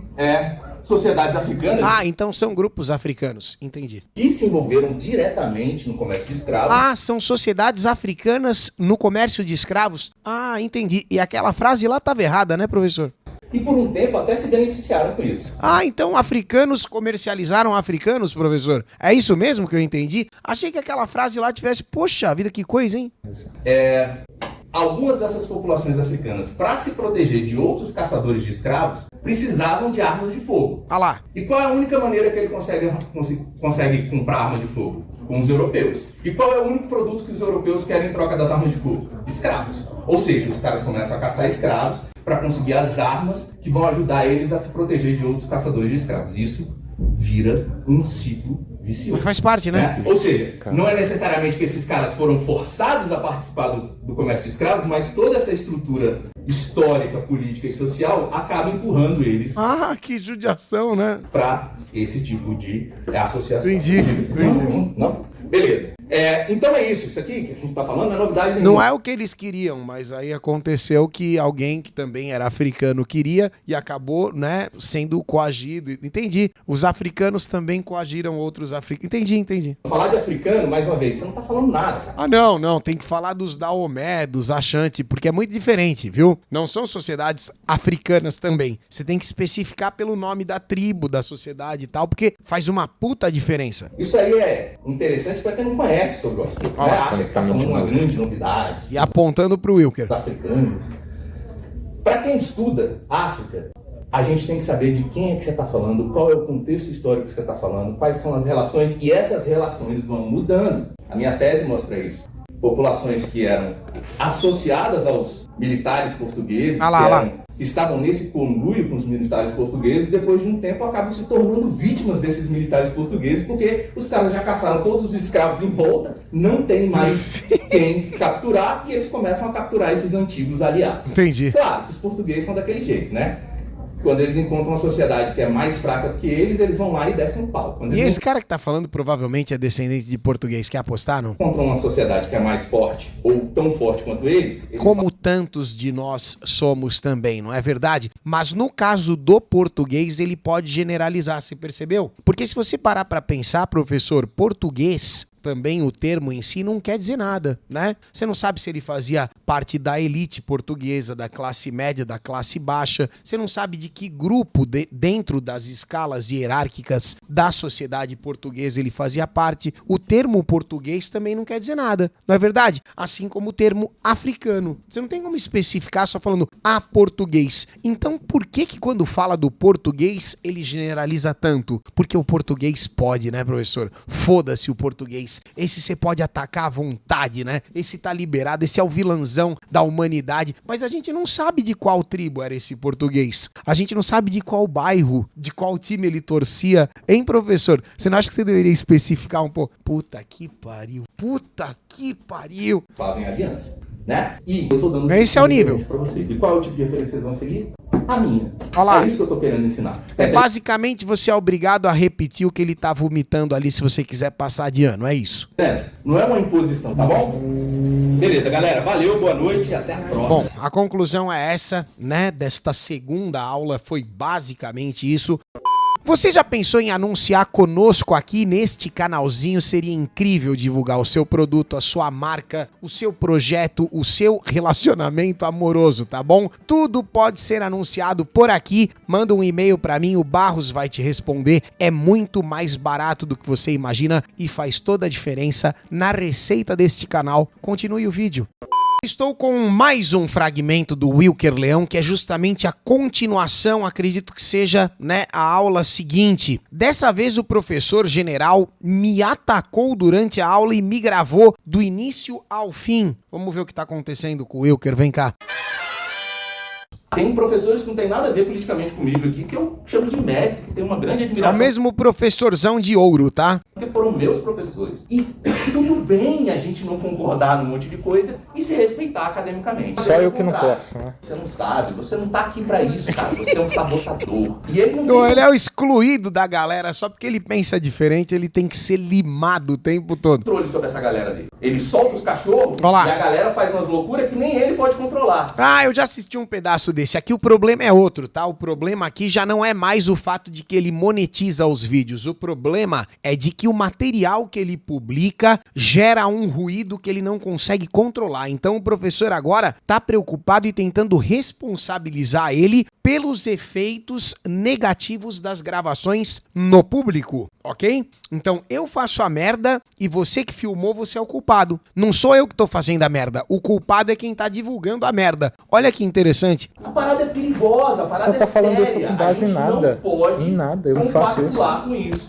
sociedades africanas Ah, então são grupos africanos, entendi. que se envolveram diretamente no comércio de escravos. Ah, são sociedades africanas no comércio de escravos? Ah, entendi. E aquela frase lá tava errada, né, professor? E por um tempo até se beneficiaram com isso. Ah, então africanos comercializaram africanos, professor? É isso mesmo que eu entendi? Achei que aquela frase lá tivesse... Poxa vida, que coisa, hein? Algumas dessas populações africanas, para se proteger de outros caçadores de escravos, precisavam de armas de fogo. Ah lá. E qual é a única maneira que ele consegue comprar arma de fogo? Com os europeus. E qual é o único produto que os europeus querem em troca das armas de fogo? Escravos. Ou seja, os caras começam a caçar escravos para conseguir as armas que vão ajudar eles a se proteger de outros caçadores de escravos. Isso vira um ciclo vicioso. Mas faz parte, né? Ou seja, não é necessariamente que esses caras foram forçados a participar do comércio de escravos, mas toda essa estrutura histórica, política e social acaba empurrando eles Ah, que judiação, né? para esse tipo de associação. Entendi. Não? Beleza. Então é isso. Isso aqui que a gente tá falando não é novidade nenhuma. Não é o que eles queriam, mas aí aconteceu que alguém que também era africano queria e acabou, né, sendo coagido. Entendi. Os africanos também coagiram outros africanos. Entendi. Falar de africano, mais uma vez, você não tá falando nada, cara. Ah, não. Tem que falar dos Daomé, dos Ashanti, porque é muito diferente, viu? Não são sociedades africanas também. Você tem que especificar pelo nome da tribo, da sociedade e tal, porque faz uma puta diferença. Isso aí é interessante para quem não conhece sobre o assunto. Né? Olha lá, Acha que tá falando uma grande novidade. E apontando pro Wilker. Os africanos. Para quem estuda África, a gente tem que saber de quem é que você está falando, qual é o contexto histórico que você está falando, quais são as relações, e essas relações vão mudando. A minha tese mostra isso. Populações que eram associadas aos militares portugueses, que estavam nesse conluio com os militares portugueses, depois de um tempo acabam se tornando vítimas desses militares portugueses, porque os caras já caçaram todos os escravos em volta, não tem mais quem capturar, e eles começam a capturar esses antigos aliados. Entendi. Claro que os portugueses são daquele jeito, né? Quando eles encontram uma sociedade que é mais fraca do que eles vão lá e descem um pau. Quando E eles esse cara que tá falando provavelmente é descendente de português. Quer apostar, não? encontram uma sociedade que é mais forte, ou tão forte quanto eles Como tantos de nós somos também, não é verdade? Mas no caso do português, ele pode generalizar, você percebeu? Porque se você parar pra pensar, professor, português, também o termo em si não quer dizer nada, né? Você não sabe se ele fazia parte da elite portuguesa, da classe média, da classe baixa. Você não sabe de que grupo dentro das escalas hierárquicas da sociedade portuguesa ele fazia parte. O termo português também não quer dizer nada, não é verdade? Assim como o termo africano. Você não tem como especificar só falando português. Então por que quando fala do português ele generaliza tanto? Porque o português pode, né, professor? Foda-se o português. Esse você pode atacar à vontade, né? Esse tá liberado, esse é o vilãozão da humanidade. Mas a gente não sabe de qual tribo era esse português. A gente não sabe de qual bairro, de qual time ele torcia. Hein, professor? Você não acha que você deveria especificar um pouco? Puta que pariu. fazem aliança. né? E eu tô dando Esse é o nível para vocês. E qual é o tipo de referência que vocês vão seguir? A minha. Olha lá. É isso que eu tô querendo ensinar. Basicamente, você é obrigado a repetir o que ele tá vomitando ali se você quiser passar de ano, é isso. Não é uma imposição, tá bom? Beleza, galera. Valeu, boa noite e até a próxima. Bom, a conclusão é essa, né? Desta segunda aula foi basicamente isso. Você já pensou em anunciar conosco aqui neste canalzinho? Seria incrível divulgar o seu produto, a sua marca, o seu projeto, o seu relacionamento amoroso, tá bom? Tudo pode ser anunciado por aqui. Manda um e-mail pra mim, o Barros vai te responder. É muito mais barato do que você imagina e faz toda a diferença na receita deste canal. Continue o vídeo. Estou com mais um fragmento do Wilker Leão, que é justamente a continuação, acredito que seja, né, a aula seguinte. Dessa vez o professor general me atacou durante a aula e me gravou do início ao fim. Vamos ver o que está acontecendo com o Wilker, vem cá. Tem professores que não tem nada a ver politicamente comigo aqui, que eu chamo de mestre, que tem uma grande É admiração. o mesmo professorzão de ouro, tá? Porque foram meus professores. E tudo bem a gente não concordar num monte de coisa e se respeitar academicamente. Só eu que não posso, né? Você não sabe, você não tá aqui pra isso, cara. Você é um sabotador. E ele não tem... Ele é o excluído da galera, só porque ele pensa diferente, ele tem que ser limado o tempo todo. controle sobre essa galera dele. Ele solta os cachorros Olha lá. e a galera faz umas loucuras que nem ele pode controlar. Ah, eu já assisti um pedaço desse. Aqui o problema é outro, tá? O problema aqui já não é mais o fato de que ele monetiza os vídeos. O problema é de que o material que ele publica gera um ruído que ele não consegue controlar. Então o professor agora tá preocupado e tentando responsabilizar ele pelos efeitos negativos das gravações no público, ok? Então eu faço a merda e você que filmou, você é o culpado. Não sou eu que tô fazendo a merda. O culpado é quem tá divulgando a merda. Olha que interessante. A parada é perigosa, a parada Você tá é falando séria. isso com base em nada. Não pode Em nada, eu não faço isso. com isso.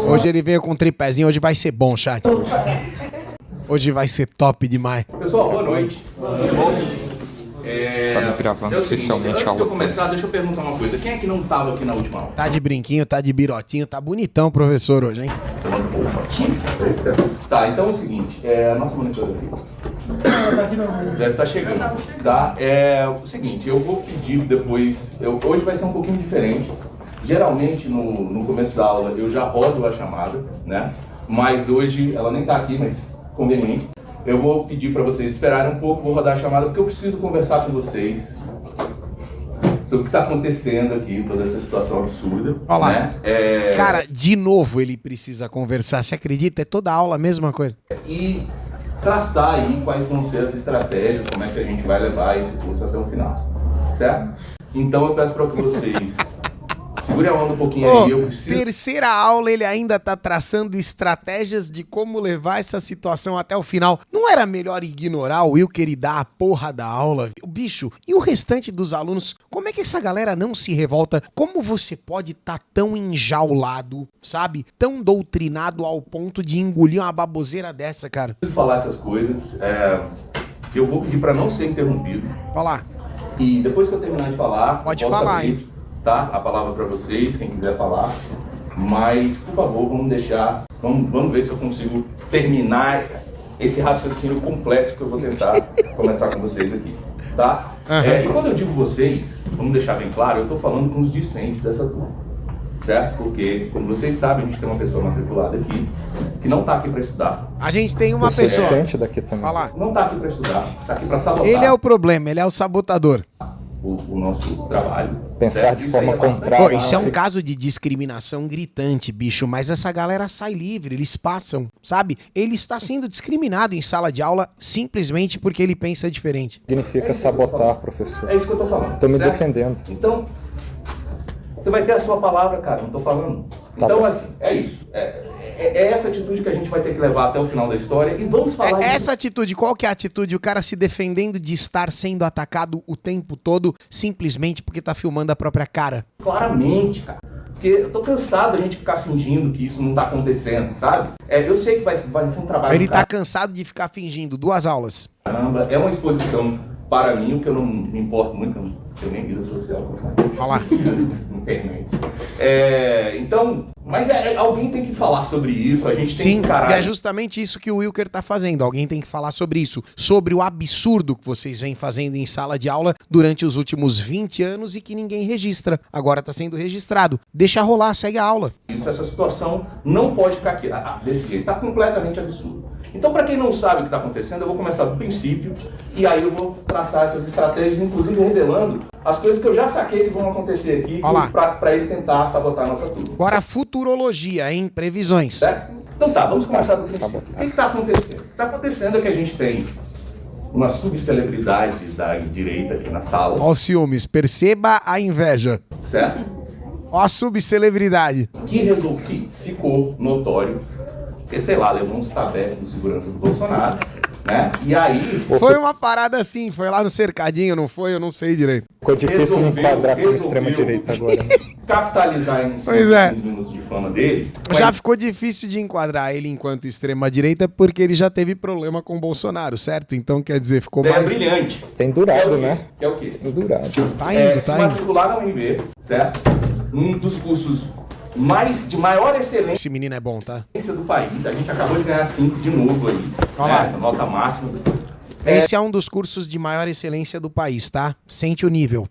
Hoje ele veio com um tripézinho, hoje vai ser bom, chat. Hoje vai ser top demais. Pessoal, boa noite. Tá me gravando oficialmente antes a de eu aula. começar, deixa eu perguntar uma coisa. Quem é que não tava aqui na última aula? Tá de brinquinho, tá de birotinho, tá bonitão, professor, hoje, hein? Tá, então é o seguinte, a nossa monitora aqui deve estar chegando, tá? É o seguinte, eu vou pedir depois, hoje vai ser um pouquinho diferente. Geralmente no começo da aula eu já rodo a chamada, né? Mas hoje ela nem tá aqui, mas conveniente. Eu vou pedir para vocês esperarem um pouco, vou rodar a chamada porque eu preciso conversar com vocês sobre o que está acontecendo aqui, toda essa situação absurda. Olha lá. Né? Cara, de novo ele precisa conversar, você acredita? É toda aula a mesma coisa. E traçar aí quais vão ser as estratégias, como é que a gente vai levar esse curso até o final, certo? Então eu peço para que vocês segurem a onda um pouquinho aí, eu preciso... Terceira aula, ele ainda tá traçando estratégias de como levar essa situação até o final. Não era melhor ignorar o Wilker e dar a porra da aula? O bicho, e o restante dos alunos, como é que essa galera não se revolta? Como você pode estar tão enjaulado, sabe? Tão doutrinado ao ponto de engolir uma baboseira dessa, cara? Preciso falar essas coisas, eu vou pedir para não ser interrompido. Olha lá. E depois que eu terminar de falar, Pode posso falar, abrir, hein? Tá? A palavra para vocês, quem quiser falar. Mas, por favor, vamos ver se eu consigo terminar esse raciocínio complexo que eu vou tentar começar com vocês aqui, tá? E quando eu digo vocês, vamos deixar bem claro, eu tô falando com os discentes dessa turma, certo? Porque, como vocês sabem, a gente tem uma pessoa matriculada aqui, que não tá aqui para estudar. A gente tem uma Você pessoa. sente daqui também. Olha lá. Não tá aqui para estudar, tá aqui para sabotar. Ele é o problema, ele é o sabotador. O nosso trabalho. Pensar certo? de Isso forma aí é bastante- contrária. Pô, isso é um Não, caso de discriminação gritante, bicho, mas essa galera sai livre, eles passam, sabe? Ele está sendo discriminado em sala de aula simplesmente porque ele pensa diferente. Significa sabotar, professor. É isso que eu tô falando. Tô me certo? defendendo. Então, você vai ter a sua palavra, cara, não tô falando. Tá Então, bom. assim, é isso. É essa atitude que a gente vai ter que levar até o final da história e vamos falar disso. Essa atitude, qual que é a atitude? O cara se defendendo de estar sendo atacado o tempo todo simplesmente porque tá filmando a própria cara. Claramente, cara. Porque eu tô cansado da gente ficar fingindo que isso não tá acontecendo, sabe? Eu sei que vai ser um trabalho Ele do tá cansado de ficar fingindo 2 aulas. caramba, é uma exposição para mim, o que eu não me importo muito, eu não tenho nem vida social. Olha lá. Não tenho nem. Então, mas alguém tem que falar sobre isso, a gente tem Sim, que encarar. é justamente isso que o Wilker tá fazendo. Alguém tem que falar sobre isso. Sobre o absurdo que vocês vêm fazendo em sala de aula durante os últimos 20 anos e que ninguém registra. Agora tá sendo registrado. Deixa rolar, segue a aula. Essa situação não pode ficar aqui desse jeito, tá completamente absurdo. Então, para quem não sabe o que está acontecendo, eu vou começar do princípio e aí eu vou traçar essas estratégias, inclusive revelando as coisas que eu já saquei que vão acontecer aqui para ele tentar sabotar a nossa turma. Agora, futurologia, hein? Previsões. Certo? Então tá, vamos começar do princípio. O que está acontecendo? O que está acontecendo é que a gente tem uma subcelebridade da direita aqui na sala. Ó os ciúmes, perceba a inveja. Certo? Ó a subcelebridade. Que ficou notório, porque, sei lá, levou uns tabefes do segurança do Bolsonaro, né? E aí... Foi uma parada assim, foi lá no cercadinho, não foi? Eu não sei direito. Ficou difícil me enquadrar com a extrema-direita agora. Capitalizar em Pois minutos de fama dele. Já ficou difícil de enquadrar ele enquanto extrema-direita porque ele já teve problema com o Bolsonaro, certo? Então, quer dizer, ficou mais... brilhante. Tem durado, né? Que é o quê? Tem durado. Tá indo, Se tá indo. matricular na UNB, certo? Um dos cursos de maior excelência Esse menino é bom, tá? do país. A gente acabou de ganhar 5 de novo aí. Olha lá. Nota máxima. Esse é um dos cursos de maior excelência do país, tá? Sente o nível.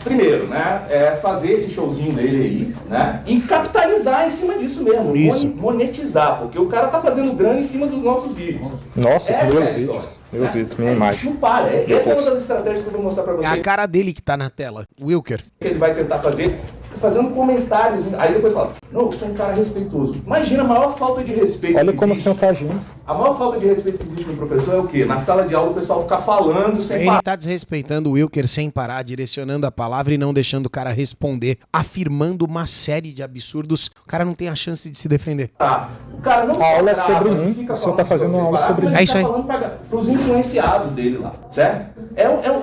Primeiro, né, fazer esse showzinho dele aí, né, e capitalizar em cima disso mesmo, Isso. monetizar, porque o cara tá fazendo grana em cima dos nossos vídeos. Nossa, os Essa meus é a vídeos. história, Meus né? vídeos, minha imagem. Não para, essa é uma das estratégias que eu vou mostrar pra É vocês. a cara dele que tá na tela, Wilker. Que ele vai tentar fazer, fazendo comentários, aí depois fala, não, eu sou um cara respeitoso. Imagina a maior falta de respeito. Olha que como o existe. senhor tá agindo. A maior falta de respeito que existe no professor é o quê? Na sala de aula o pessoal ficar falando sem Ele parar. tá desrespeitando o Wilker sem parar, direcionando a palavra e não deixando o cara responder, afirmando uma série de absurdos. O cara não tem a chance de se defender. O cara não A aula é grava, sobre não mim, fica o senhor falando tá fazendo uma aula sobre mim. mim. É isso aí. Ele tá falando pros influenciados dele lá, certo?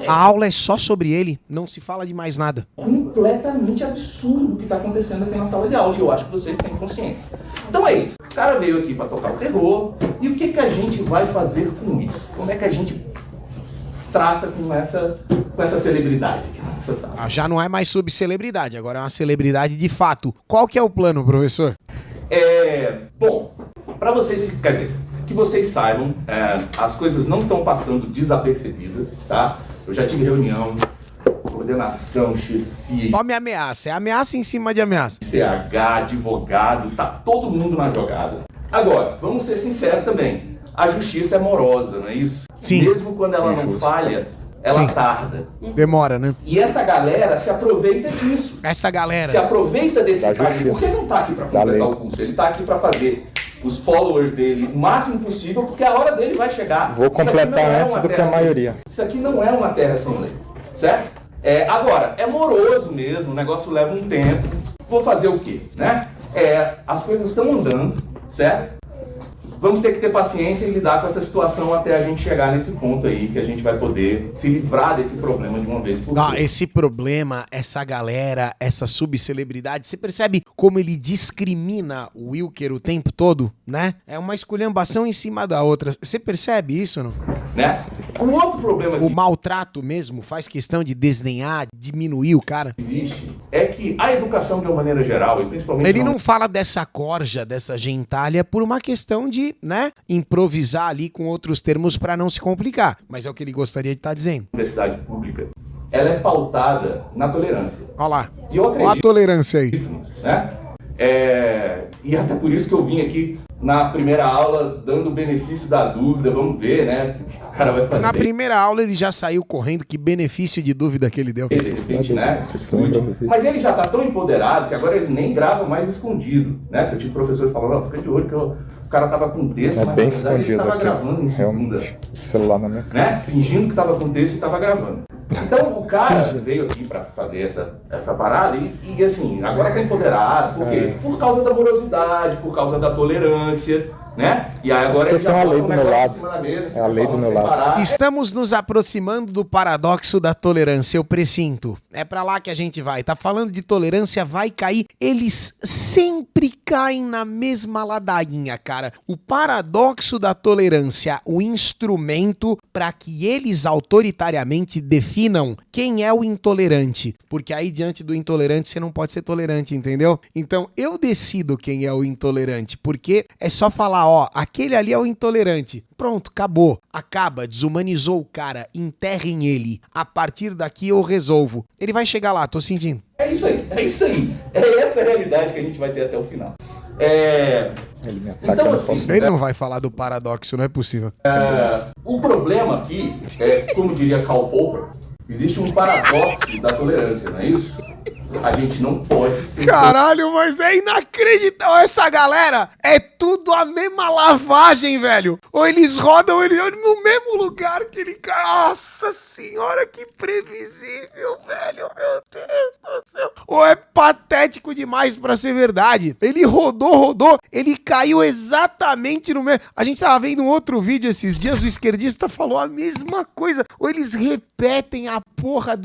A aula é só sobre ele, não se fala de mais nada. Completamente absurdo o que está acontecendo aqui na sala de aula, e eu acho que vocês têm consciência. Então é isso. O cara veio aqui para tocar o terror, e o que a gente vai fazer com isso? Como é que a gente trata com essa celebridade aqui nessa sala? Já não é mais subcelebridade, agora é uma celebridade de fato. Qual que é o plano, professor? Bom, para vocês, quer dizer, que vocês saibam, as coisas não estão passando desapercebidas, tá? Eu já tive reunião, coordenação, chefia, Tome ameaça, é ameaça em cima de ameaça. CH, advogado, tá todo mundo na jogada. Agora, vamos ser sinceros também, a justiça é morosa, não é isso? Sim. Mesmo quando ela não falha, ela Sim. tarda. Demora, né? E essa galera se aproveita disso. Essa galera... Se aproveita desse Da cara, justiça. porque ele não tá aqui para Da completar lei. o curso, ele tá aqui para fazer os followers dele o máximo possível, porque a hora dele vai chegar. Vou Isso aqui completar não é antes uma do que terra a maioria. sem- Isso aqui não é uma terra sem lei, certo? Agora, é moroso mesmo, o negócio leva um tempo. Vou fazer o quê, né? As coisas estão andando, certo? Vamos ter que ter paciência e lidar com essa situação até a gente chegar nesse ponto aí, que a gente vai poder se livrar desse problema de uma vez por Não, todas. esse problema, essa galera, essa subcelebridade, você percebe como ele discrimina o Wilker o tempo todo, né? É uma esculhambação em cima da outra. Você percebe isso, não? Né? Um outro problema O que maltrato mesmo faz questão de desdenhar, diminuir o cara. existe é que a educação, de uma maneira geral, e principalmente Ele na não fala dessa corja, dessa gentalha, por uma questão de, né, improvisar ali com outros termos pra não se complicar. Mas é o que ele gostaria de estar dizendo. universidade pública, ela é pautada na tolerância. Olha lá. E eu Olha a acredito tolerância aí. nisso, né? E até por isso que eu vim aqui na primeira aula dando o benefício da dúvida, vamos ver, né? O que o cara vai fazer. Na primeira aula ele já saiu correndo, que benefício de dúvida que ele deu. De repente, né? Mas ele já tá tão empoderado que agora ele nem grava mais escondido, né? Porque eu tive professor falando, fica de olho que o cara tava com texto, É mas bem na verdade ele escondido tava aqui. gravando em segunda, Realmente. Celular na minha cara. né? Fingindo que tava com texto e tava gravando. Então o cara veio aqui pra fazer essa parada e assim, agora tá empoderado, por quê? Por causa da morosidade, por causa da tolerância, né? E aí agora Eu ele já tenho a bota lei um do meu negócio lado. em cima da mesa, É a lei do falando meu sem lado. parar. Estamos nos aproximando do paradoxo da tolerância, eu presinto. É pra lá que a gente vai. Tá falando de tolerância, vai cair. Eles sempre caem na mesma ladainha, cara. O paradoxo da tolerância, o instrumento para que eles autoritariamente definam quem é o intolerante. Porque aí, diante do intolerante, você não pode ser tolerante, entendeu? Então, eu decido quem é o intolerante, porque é só falar, ó, aquele ali é o intolerante. Pronto, acabou. Acaba, desumanizou o cara, enterrem ele. A partir daqui eu resolvo. Ele vai chegar lá, tô sentindo. É isso aí, é isso aí. É essa a realidade que a gente vai ter até o final. Ele me ataca, Então, eu não assim, posso- Ele não vai falar do paradoxo, não é possível. o problema aqui é, como diria Karl Popper, existe um paradoxo da tolerância, não é isso? A gente não pode ser... Caralho, mas é inacreditável. Essa galera é tudo a mesma lavagem, velho. Ou eles rodam ele no mesmo lugar que ele... Nossa senhora, que previsível, velho. Meu Deus do céu. Ou é patético demais pra ser verdade. Ele rodou, ele caiu exatamente no mesmo... A gente tava vendo um outro vídeo esses dias, o esquerdista falou a mesma coisa. Ou eles repetem a porra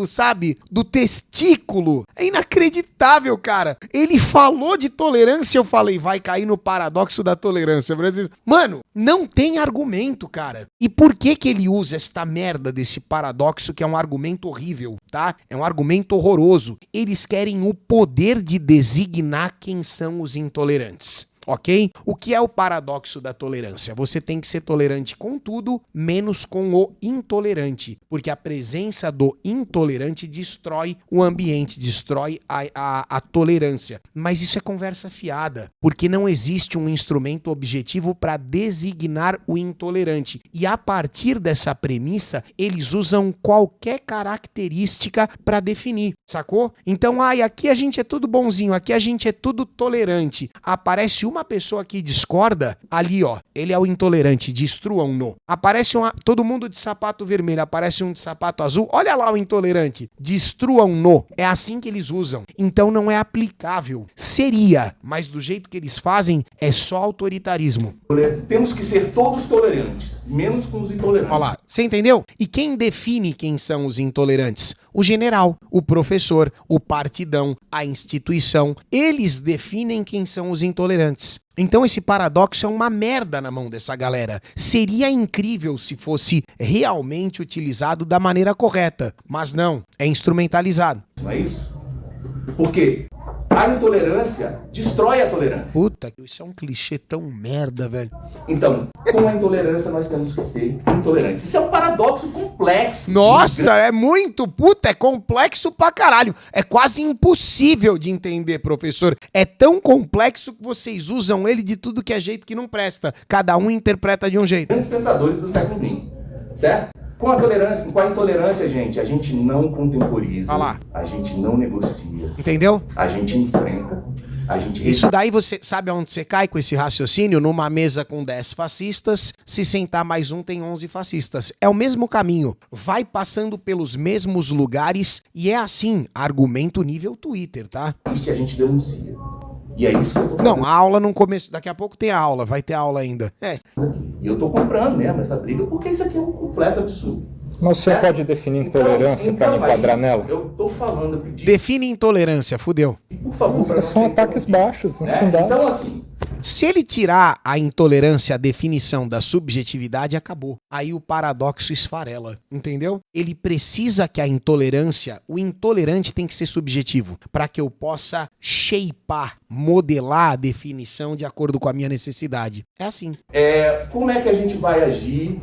sabe, do testículo. É inacreditável, cara. Ele falou de tolerância, eu falei, vai cair no paradoxo da tolerância. Mano, não tem argumento, cara. E por que que ele usa esta merda desse paradoxo, que é um argumento horrível, tá? É um argumento horroroso. Eles querem o poder de designar quem são os intolerantes. Ok? O que é o paradoxo da tolerância? Você tem que ser tolerante com tudo, menos com o intolerante. Porque a presença do intolerante destrói o ambiente, destrói a tolerância. Mas isso é conversa fiada, porque não existe um instrumento objetivo para designar o intolerante. E a partir dessa premissa, eles usam qualquer característica para definir, sacou? Então, aqui a gente é tudo bonzinho, aqui a gente é tudo tolerante. Aparece uma pessoa que discorda, ali ó, ele é o intolerante, destruam-no. Aparece todo mundo de sapato vermelho, aparece um de sapato azul, olha lá o intolerante, destruam-no. É assim que eles usam. Então não é aplicável. Seria, mas do jeito que eles fazem, é só autoritarismo. Temos que ser todos tolerantes, menos com os intolerantes. Olha lá, você entendeu? E quem define quem são os intolerantes? O general, o professor, o partidão, a instituição. Eles definem quem são os intolerantes. Então esse paradoxo é uma merda na mão dessa galera. Seria incrível se fosse realmente utilizado da maneira correta, mas não, é instrumentalizado. Não é isso? Porque a intolerância destrói a tolerância. Puta, isso é um clichê tão merda, velho. Então, com a intolerância nós temos que ser intolerantes. Isso é um paradoxo complexo. Nossa, é muito, puta, é complexo pra caralho. É quase impossível de entender, professor. É tão complexo que vocês usam ele de tudo que é jeito que não presta. Cada um interpreta de um jeito. Grandes pensadores do século XX, certo? Com a intolerância, gente, a gente não contemporiza, Olha lá. a gente não negocia, Entendeu? a gente enfrenta, a gente... Isso daí você sabe aonde você cai com esse raciocínio? Numa mesa com 10 fascistas, se sentar mais um tem 11 fascistas. É o mesmo caminho, vai passando pelos mesmos lugares e é assim, argumento nível Twitter, tá? que a gente denuncia. E é isso que eu tô fazendo. Não, a aula não começou, daqui a pouco tem a aula, vai ter aula ainda. É. E eu tô comprando mesmo essa briga, porque isso aqui é um completo absurdo. Mas você pode definir intolerância para me enquadrar aí, nela? Eu tô falando, eu pedi, Define intolerância, fudeu. por favor, pra São não ser ataques baixos, né? infundados. Então, assim, Se ele tirar a intolerância, a definição da subjetividade, acabou. Aí o paradoxo esfarela, entendeu? Ele precisa que a intolerância, o intolerante tem que ser subjetivo, para que eu possa shapear, modelar a definição de acordo com a minha necessidade. É assim. como é que a gente vai agir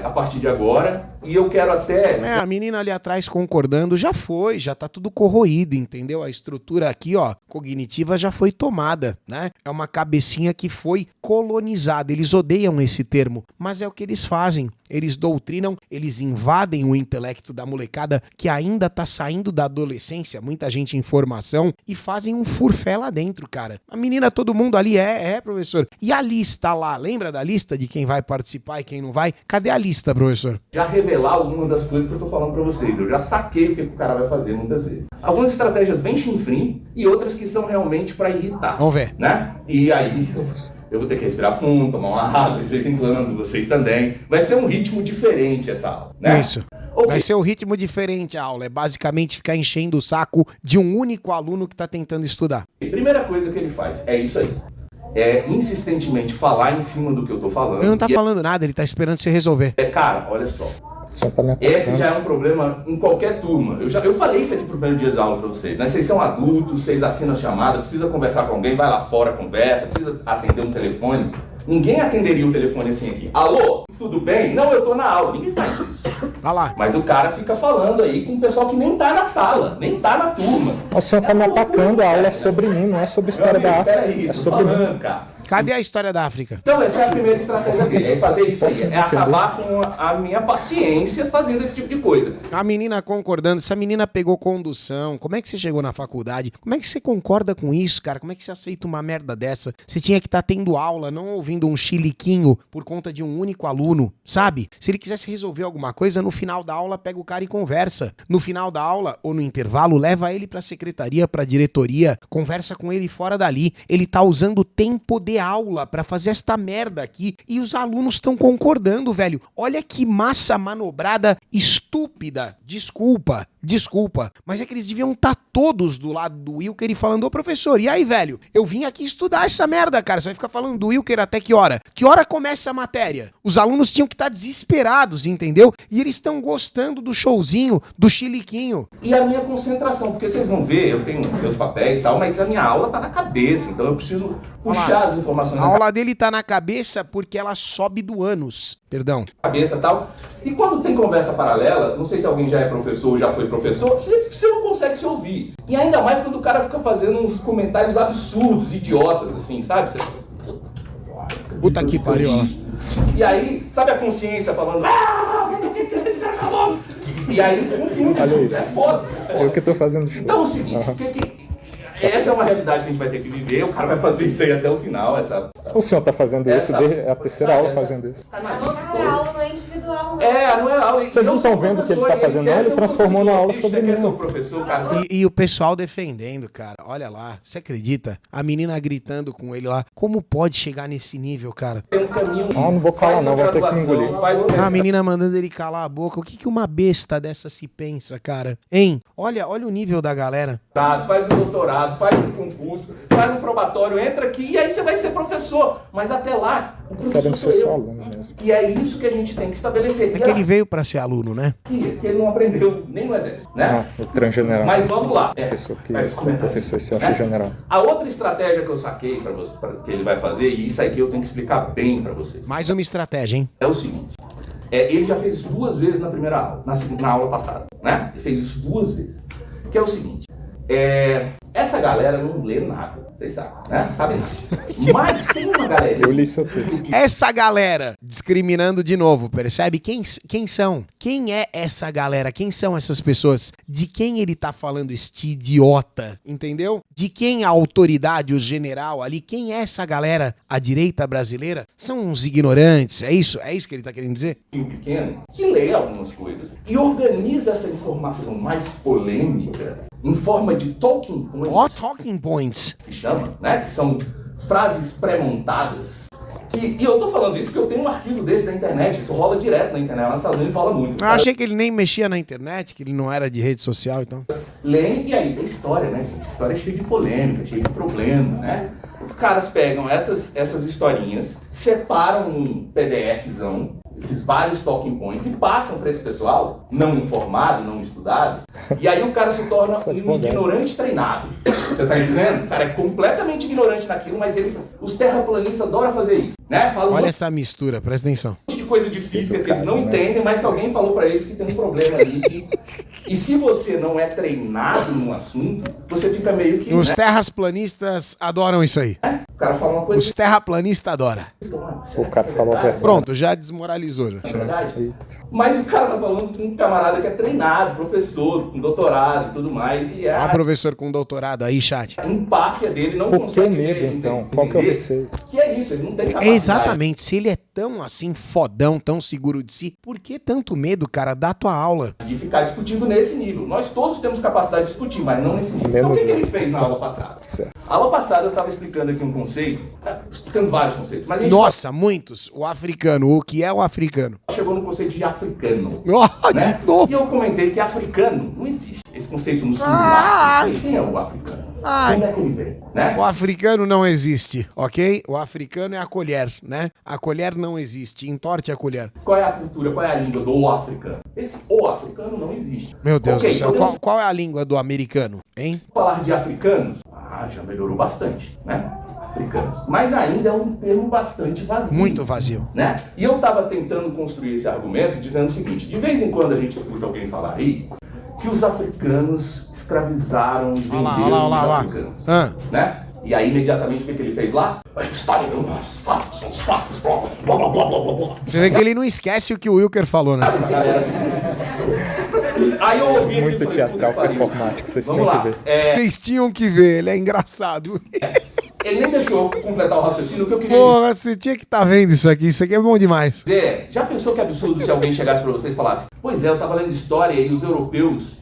a partir de agora? E eu quero até... A menina ali atrás concordando, já foi, já tá tudo corroído, entendeu? A estrutura aqui, ó, cognitiva já foi tomada, né? É uma cabecinha que foi colonizada. Eles odeiam esse termo, mas é o que eles fazem. Eles doutrinam, eles invadem o intelecto da molecada que ainda tá saindo da adolescência, muita gente em formação, e fazem um furfé lá dentro, cara. A menina, todo mundo ali professor. E a lista lá, lembra da lista de quem vai participar e quem não vai? Cadê a lista, professor? Já revelar algumas das coisas que eu tô falando pra vocês. Eu já saquei o que o cara vai fazer muitas vezes. Algumas estratégias bem chinfrim e outras que são realmente pra irritar. Vamos ver. Né? E aí Eu vou ter que respirar fundo, tomar uma água de vez em quando, vocês também. Vai ser um ritmo diferente essa aula, né? Isso. Okay. Vai ser um ritmo diferente a aula. É basicamente ficar enchendo o saco de um único aluno que tá tentando estudar. Primeira coisa que ele faz é isso aí. É insistentemente falar em cima do que eu tô falando. Ele não tá falando nada, ele tá esperando você resolver. Cara, olha só. Esse já é um problema em qualquer turma. Eu falei isso aqui pro primeiro dia de aula pra vocês, né? Vocês são adultos, vocês assinam a chamada, precisa conversar com alguém, vai lá fora, conversa, precisa atender um telefone. Ninguém atenderia o telefone assim aqui. Alô, tudo bem? Não, eu tô na aula. Ninguém faz isso. Olha lá. Mas o cara fica falando aí com o pessoal que nem tá na sala, nem tá na turma. O senhor tá me atacando, a aula é sobre mim, não é sobre história da África. Peraí, é sobre mim. cara. Cadê a história da África? Então essa é a primeira estratégia dele, é fazer isso aí, é acabar com a minha paciência fazendo esse tipo de coisa. A menina concordando, essa menina pegou condução, como é que você chegou na faculdade? Como é que você concorda com isso, cara? Como é que você aceita uma merda dessa? Você tinha que estar tendo aula, não ouvindo um chiliquinho por conta de um único aluno, sabe? Se ele quisesse resolver alguma coisa, no final da aula pega o cara e conversa. No final da aula ou no intervalo, leva ele pra secretaria, pra diretoria, conversa com ele fora dali. Ele tá usando o tempo de aula pra fazer esta merda aqui e os alunos estão concordando, velho. Olha que massa manobrada estúpida. Desculpa, mas é que eles deviam estar todos do lado do Wilker e falando, ô professor, e aí, velho? Eu vim aqui estudar essa merda, cara. Você vai ficar falando do Wilker até que hora? Que hora começa a matéria? Os alunos tinham que estar desesperados, entendeu? E eles estão gostando do showzinho, do chiliquinho. E a minha concentração, porque vocês vão ver, eu tenho meus papéis e tal, mas a minha aula tá na cabeça, então eu preciso puxar as informações A aula dele tá na cabeça porque ela sobe do ânus. Perdão. Cabeça e tal. E quando tem conversa paralela, não sei se alguém já é professor ou já foi professor, você não consegue se ouvir. E ainda mais quando o cara fica fazendo uns comentários absurdos, idiotas, assim, sabe? Puta que pariu, ó. E aí, sabe a consciência falando... E aí, confunde. É foda. Eu que tô fazendo show. Então é o seguinte, essa é uma realidade que a gente vai ter que viver, o cara vai fazer isso aí até o final. O senhor tá fazendo isso, é a terceira aula fazendo isso. Não é aula, não é individual. Não é aula. Vocês não estão vendo o que ele tá fazendo, não? Ele transformou na aula sobre mim. E o pessoal defendendo, cara. Olha lá, você acredita? A menina gritando com ele lá. Como pode chegar nesse nível, cara? Tem um caminho. Não vou falar não, vou ter que engolir. A menina mandando ele calar a boca. O que uma besta dessa se pensa, cara? Hein? Olha o nível da galera. Faz um doutorado, faz um concurso, faz um probatório, entra aqui e aí você vai ser professor. Mas até lá, o professor sou eu. Aluno mesmo. E é isso que a gente tem que estabelecer. É que ele veio pra ser aluno, né? Que ele não aprendeu nem no exército, né? O transgeneral. Mas vamos lá. Professor esse general. A outra estratégia que eu saquei pra que ele vai fazer, e isso aqui eu tenho que explicar bem pra vocês. Mais uma estratégia, hein? É o seguinte. Ele já fez isso 2 vezes na primeira aula, na aula passada, né? Ele fez isso 2 vezes. Que é o seguinte. Essa galera não lê nada, vocês sabem, né? Sabem nada. Mas tem uma galera... Eu li seu texto. Essa galera, discriminando de novo, percebe? Quem são? Quem é essa galera? Quem são essas pessoas? De quem ele tá falando, este idiota? Entendeu? De quem a autoridade, o general ali, quem é essa galera? A direita brasileira? São uns ignorantes, é isso? É isso que ele tá querendo dizer? Pequeno, que lê algumas coisas e organiza essa informação mais polêmica em forma de talking points. Ó, talking points. Que chama, né? Que são frases pré-montadas. E eu tô falando isso porque eu tenho um arquivo desse na internet. Isso rola direto na internet. Lá nos Estados Unidos rola muito. Eu achei que ele nem mexia na internet, que ele não era de rede social, então. Leem e aí tem história, né, gente? História cheia de polêmica, cheia de problema, né? Os caras pegam essas historinhas, separam um PDFzão, esses vários talking points, e passam para esse pessoal, não informado, não estudado, e aí o cara se torna um ignorante treinado. Você tá entendendo? O cara é completamente ignorante naquilo, mas os terraplanistas adoram fazer isso, né? Falam Olha essa mistura, presta atenção. Um monte de coisa de física que eles não entendem, mas que alguém falou para eles que tem um problema ali. E se você não é treinado no assunto, você fica meio que... Os terraplanistas adoram isso aí. O cara fala uma coisa... Os terraplanistas adoram. O cara falou verdade. Pronto, já desmoralizou. Já. É verdade? Mas o cara tá falando com um camarada que é treinado, professor, com doutorado e tudo mais. E Ó, professor com doutorado aí, chat. A empáfia dele não consegue... Por que ver, medo, então? Qual que é o receio? Que é isso, ele não tem capacidade. Exatamente. Se ele é tão assim, fodão, tão seguro de si, por que tanto medo, cara? Dá tua aula. De ficar discutindo nesse nível. Nós todos temos capacidade de discutir, mas não nesse nível. Então o que ele fez na aula passada? Certo. A aula passada eu estava explicando aqui um conceito conceito, explicando vários conceitos, mas a gente Nossa, muitos. O africano. O que é o africano? chegou no conceito de africano. Oh, Né? de novo. E eu comentei que africano não existe. Esse conceito no singular. Quem é o africano? Como é que ele vem? Né? O africano não existe, ok? O africano é a colher, né? A colher não existe. Entorte a colher. Qual é a cultura, qual é a língua do africano? Esse o africano não existe. Meu Deus Ok, do céu. podemos Qual é a língua do americano, hein? falar de africanos? Já melhorou bastante, né? Africanos. Mas ainda é um termo bastante vazio. Muito vazio. Né? E eu estava tentando construir esse argumento dizendo o seguinte: de vez em quando a gente escuta alguém falar aí que os africanos escravizaram e venderam os africanos. Né? E aí, imediatamente, o que ele fez lá? A história dos fatos, são os fatos, blá, blá, blá, blá, blá, blá. Você vê que ele não esquece o que o Wilker falou, né? Aí eu ouvi Muito teatral performático, vocês tinham que ver. Vocês tinham que ver, ele é engraçado. Ele nem deixou eu completar o raciocínio, o que eu queria Porra, você tinha que estar vendo isso aqui é bom demais. dizer. Já pensou que absurdo se alguém chegasse pra vocês e falasse: pois é, eu tava lendo história e os europeus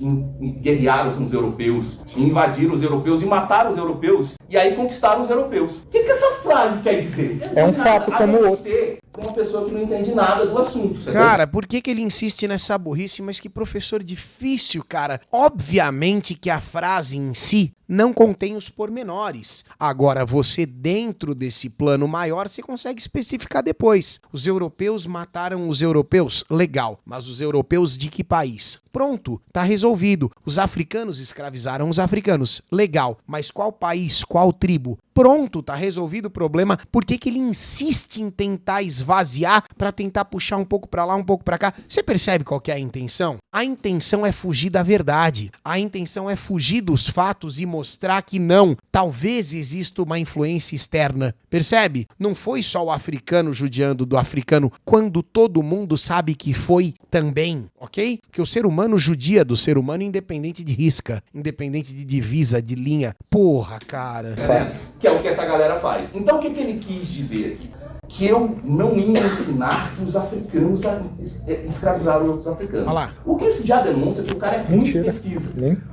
guerrearam com os europeus, invadiram os europeus e mataram os europeus, e aí conquistaram os europeus. O que essa frase quer dizer? É um fato como o outro. Com uma pessoa que não entende nada do assunto. Cara, por que ele insiste nessa burrice? Mas que professor difícil, cara. Obviamente que a frase em si não contém os pormenores. Agora, você dentro desse plano maior, você consegue especificar depois. Os europeus mataram os europeus? Legal. Mas os europeus de que país? Pronto, tá resolvido. Os africanos escravizaram os africanos? Legal. Mas qual país? Qual tribo? Pronto, tá resolvido o problema. Por que ele insiste em tentar esvaziar pra tentar puxar um pouco pra lá, um pouco pra cá? Você percebe qual que é a intenção? A intenção é fugir da verdade. A intenção é fugir dos fatos e mostrar que não. Talvez exista uma influência externa. Percebe? Não foi só o africano judiando do africano, quando todo mundo sabe que foi também, ok? Que o ser humano judia do ser humano independente de risca, independente de divisa, de linha. Porra, cara. Que é o que essa galera faz. Então o que ele quis dizer aqui? Que eu não ia ensinar que os africanos escravizaram outros africanos. Olha lá. O que isso já demonstra que o cara é ruim de pesquisa.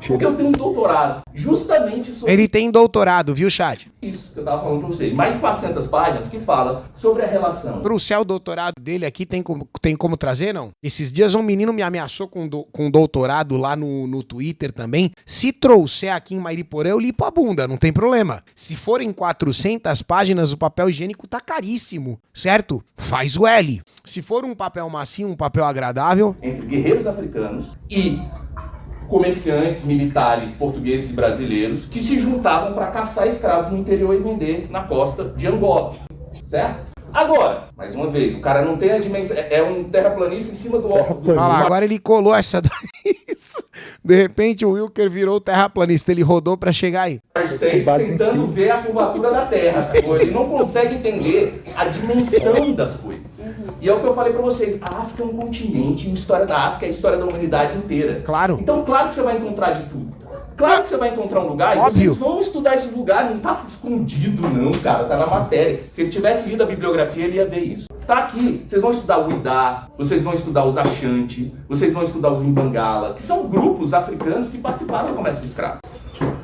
Porque eu tenho um doutorado justamente sobre Ele tem doutorado, viu, chat? isso que eu tava falando pra vocês. Mais de 400 páginas que fala sobre a relação. Pro céu, o doutorado dele aqui tem como trazer, não? Esses dias um menino me ameaçou com doutorado lá no Twitter também. Se trouxer aqui em Mairiporã, eu lipo a bunda, não tem problema. Se forem 400 páginas, o papel higiênico tá caríssimo, certo? Faz o L. Se for um papel macio, um papel agradável... Entre guerreiros africanos e comerciantes, militares, portugueses e brasileiros que se juntavam para caçar escravos no interior e vender na costa de Angola, certo? Agora, mais uma vez, o cara não tem a dimensão, é um terraplanista em cima do óculos. Olha lá, agora ele colou essa daí. De repente o Wilker virou terraplanista, ele rodou pra chegar aí. States tentando ver a curvatura da Terra, sacou? Ele não consegue entender a dimensão das coisas. E é o que eu falei pra vocês, a África é um continente, a história da África é a história da humanidade inteira. Claro. Então, claro que você vai encontrar de tudo. Claro que você vai encontrar um lugar e Óbvio. vocês vão estudar esse lugar, não tá escondido não, cara, tá na matéria. Se ele tivesse lido a bibliografia, ele ia ver isso. Tá aqui, vocês vão estudar o Idá, vocês vão estudar os Ashanti, vocês vão estudar os Imbangala, que são grupos africanos que participaram do comércio de escravos.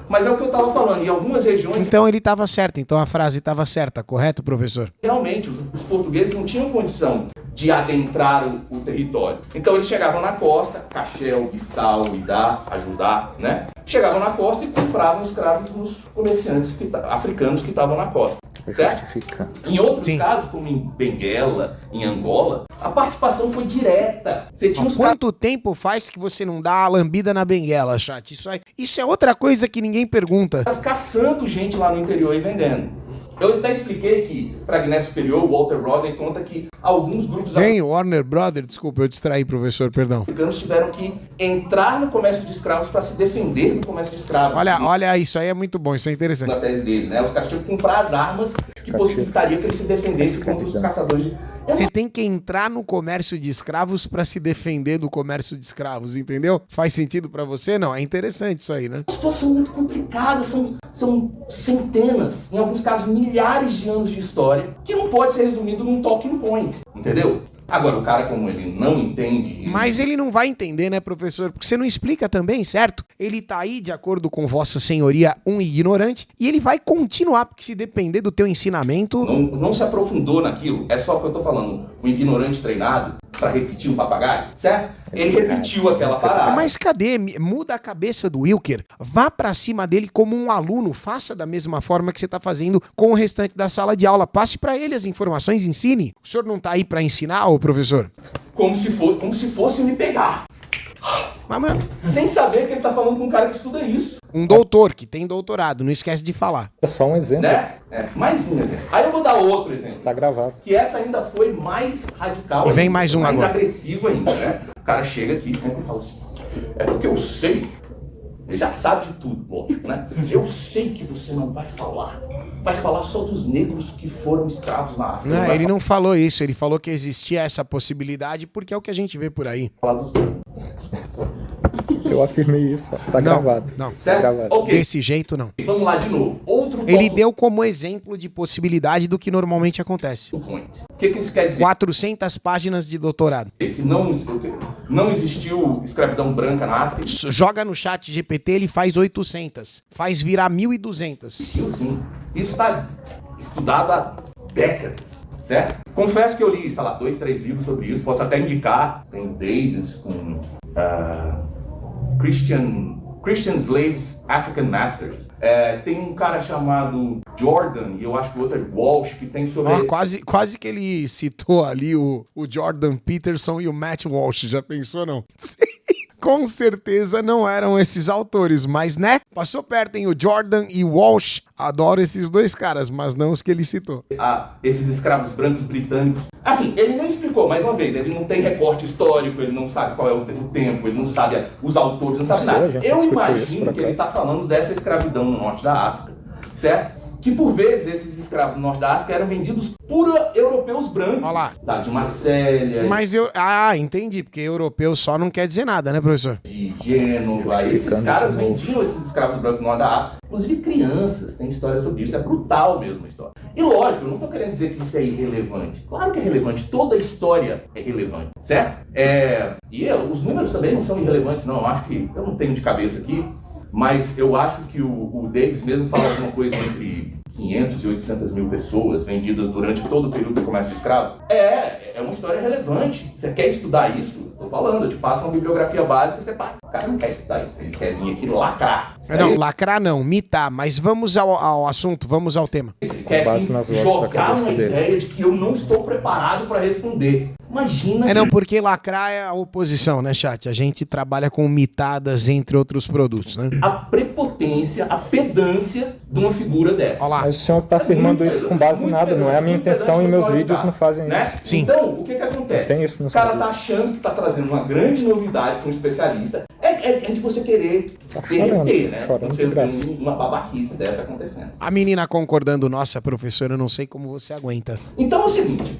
Mas é o que eu tava falando, em algumas regiões... Então ele tava certo, então a frase tava certa, correto, professor? Realmente, os portugueses não tinham condição de adentrar o território. Então eles chegavam na costa, Cachel, Bissau, Idá, Ajudá, né? Chegavam na costa e compravam escravos dos comerciantes africanos que estavam na costa, certo? Em outros casos, como em Benguela, em Angola, a participação foi direta. Você tinha os Quanto tempo faz que você não dá a lambida na benguela, chat? Isso é outra coisa que ninguém pergunta. caras caçando gente lá no interior e vendendo. Eu até expliquei que, para Guiné Superior, o Walter Rodney conta que alguns grupos Quem? Warner Brother? Desculpa, eu distraí, professor, perdão. africanos tiveram que entrar no comércio de escravos para se defender do comércio de escravos. Olha, isso aí é muito bom, isso é interessante. Na tese dele, né? Os caras tinham que comprar as armas que possibilitariam que ele se defendesse contra os caçadores de... Você tem que entrar no comércio de escravos pra se defender do comércio de escravos, entendeu? Faz sentido pra você? Não, é interessante isso aí, né? Uma situação muito complicada, são centenas, em alguns casos milhares de anos de história, que não pode ser resumido num talking point, entendeu? Agora, o cara, como ele não entende... Mas ele não vai entender, né, professor? Porque você não explica também, certo? Ele tá aí, de acordo com Vossa Senhoria, um ignorante, e ele vai continuar, porque se depender do teu ensinamento... Não se aprofundou naquilo, é só o que eu tô falando. O ignorante treinado pra repetir um papagaio, certo? Ele repetiu aquela parada. Mas cadê? Muda a cabeça do Wilker. Vá pra cima dele como um aluno. Faça da mesma forma que você tá fazendo com o restante da sala de aula. Passe pra ele as informações, ensine. O senhor não tá aí pra ensinar, ô professor? Como se fosse me pegar. Mas, Sem saber que ele tá falando com um cara que estuda isso. um doutor que tem doutorado, não esquece de falar. É só um exemplo. Né? Mais um exemplo. Aí eu vou dar outro exemplo. Tá gravado. Que essa ainda foi mais radical. E vem mais um mais agora. agressivo ainda, né? O cara chega aqui e sempre fala assim, é porque eu sei. Ele já sabe de tudo, lógico, né? Eu sei que você não vai falar. Vai falar só dos negros que foram escravos na África. Não, ele não falou isso, ele falou que existia essa possibilidade porque é o que a gente vê por aí. falar dos negros. Eu afirmei isso, ó. Tá gravado. Não, Tá Certo? gravado. Ok. desse jeito não. Vamos lá de novo. Outro Ele ponto deu como exemplo de possibilidade do que normalmente acontece. point. O que isso quer dizer? 400 páginas de doutorado. Que não existiu escravidão branca na África. Joga no chat GPT, ele faz 800. Faz virar 1.200. Existiu sim. Isso está estudado há décadas, certo? Confesso que eu li, sei lá, 2, 3 livros sobre isso. Posso até indicar. Tem o Davis com Christian Slaves, African Masters. Tem um cara chamado Jordan, e eu acho que o outro é Walsh, que tem sobre... Ó, quase que ele citou ali o Jordan Peterson e o Matt Walsh. Já pensou, não? Com certeza não eram esses autores, mas né? Passou perto, hein? O Jordan e o Walsh. Adoro esses dois caras, mas não os que ele citou. Esses escravos brancos britânicos. Assim, ele nem explicou, mais uma vez, ele não tem recorte histórico, ele não sabe qual é o tempo, ele não sabe os autores, não sabe Sim, nada. a gente Eu discutiu imagino isso por que ele acaso. está falando dessa escravidão no norte da África, certo? Que por vezes esses escravos no norte da África eram vendidos por europeus brancos. Olha lá. Tá, de Marsella, Mas eu... Ah, entendi, porque europeu só não quer dizer nada, né, professor? de Gênova. Esses caras vendiam esses escravos brancos no norte da África. Inclusive crianças, tem história sobre isso. É brutal mesmo a história. E lógico, eu não tô querendo dizer que isso é irrelevante. Claro que é relevante. Toda história é relevante, certo? Os números também não são irrelevantes, não. Eu acho que... Eu não tenho de cabeça aqui. Mas eu acho que o Davis mesmo fala alguma coisa entre 500 e 800 mil pessoas vendidas durante todo o período do comércio de escravos. É uma história relevante. Você quer estudar isso? Tô falando, eu te passo uma bibliografia básica e você pá. O cara não quer estudar isso, ele quer vir aqui lacrar. Não, lacrar não, mitar. Mas vamos ao assunto, vamos ao tema. Ele quer base nas vozes da jogar cabeça uma dele. ideia de que eu não estou preparado para responder. Imagina. Não, porque lacrar é a oposição, né, chat? A gente trabalha com mitadas entre outros produtos, né? A prepotência, a pedância de uma figura dessa. Olha lá. Mas o senhor tá afirmando isso com base em nada, não é a minha intenção e meus vídeos não fazem isso. Sim. Então, o que acontece? Tem isso O nos cara vídeos. tá achando que tá trazendo uma grande novidade para um especialista. É de você querer chorando, derreter, né? chorando Você de graça. vê uma babaquice dessa acontecendo. A menina concordando, nossa, professora, eu não sei como você aguenta. Então é o seguinte,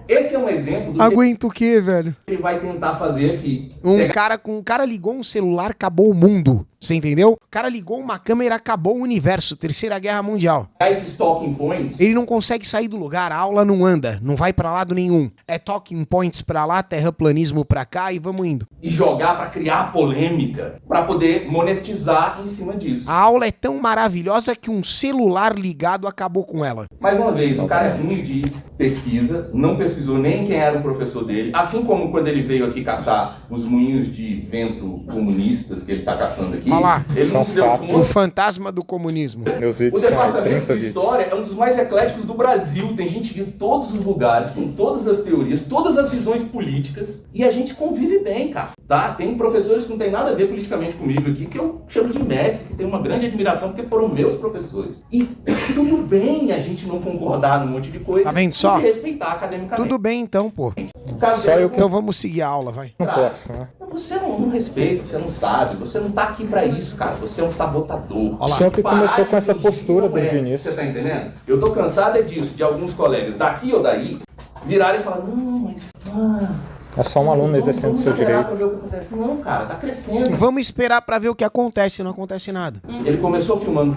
esse é um exemplo do que Aguenta o quê, velho? ele vai tentar fazer aqui. Um cara ligou um celular, acabou o mundo. Você entendeu? O cara ligou uma câmera, acabou o universo. Terceira Guerra Mundial. Esses talking points, Ele não consegue sair do lugar, a aula não anda, não vai pra lado nenhum. É talking points pra lá, terraplanismo pra cá e vamos indo. e jogar para criar polêmica, para poder monetizar em cima disso. A aula é tão maravilhosa que um celular ligado acabou com ela. Mais uma vez, o cara é ruim de pesquisa, não pesquisou nem quem era o professor dele, assim como quando ele veio aqui caçar os moinhos de vento comunistas que ele tá caçando aqui. Olha lá. Ele São não se deu fatos. O conta. fantasma do comunismo. Meus O vídeos têm departamento 30 de vídeos. história é um dos mais ecléticos do Brasil. Tem gente de todos os lugares, com todas as teorias, todas as visões políticas. E a gente convive bem, cara. Tá? Tem professores que não tem nada a ver politicamente comigo aqui, que eu chamo de mestre, que tem uma grande admiração, porque foram meus professores. E tudo bem a gente não concordar num monte de coisa. Tá vendo e só? se respeitar academicamente. Tudo bem então, pô. O caso Só dele, eu que- Então vamos seguir a aula, vai. Não posso, né? Você não respeita, você não sabe, você não tá aqui pra isso, cara. Você é um sabotador. O senhor que Parar começou de com essa fingir postura que não desde o é. início. Você tá entendendo? Eu tô cansado é disso, de alguns colegas daqui ou daí virarem e falar, não, mas... É só um aluno exercendo o seu esperar pra direito. ver o que acontece. Não, cara, tá crescendo. Vamos esperar pra ver o que acontece, não acontece nada. Ele começou filmando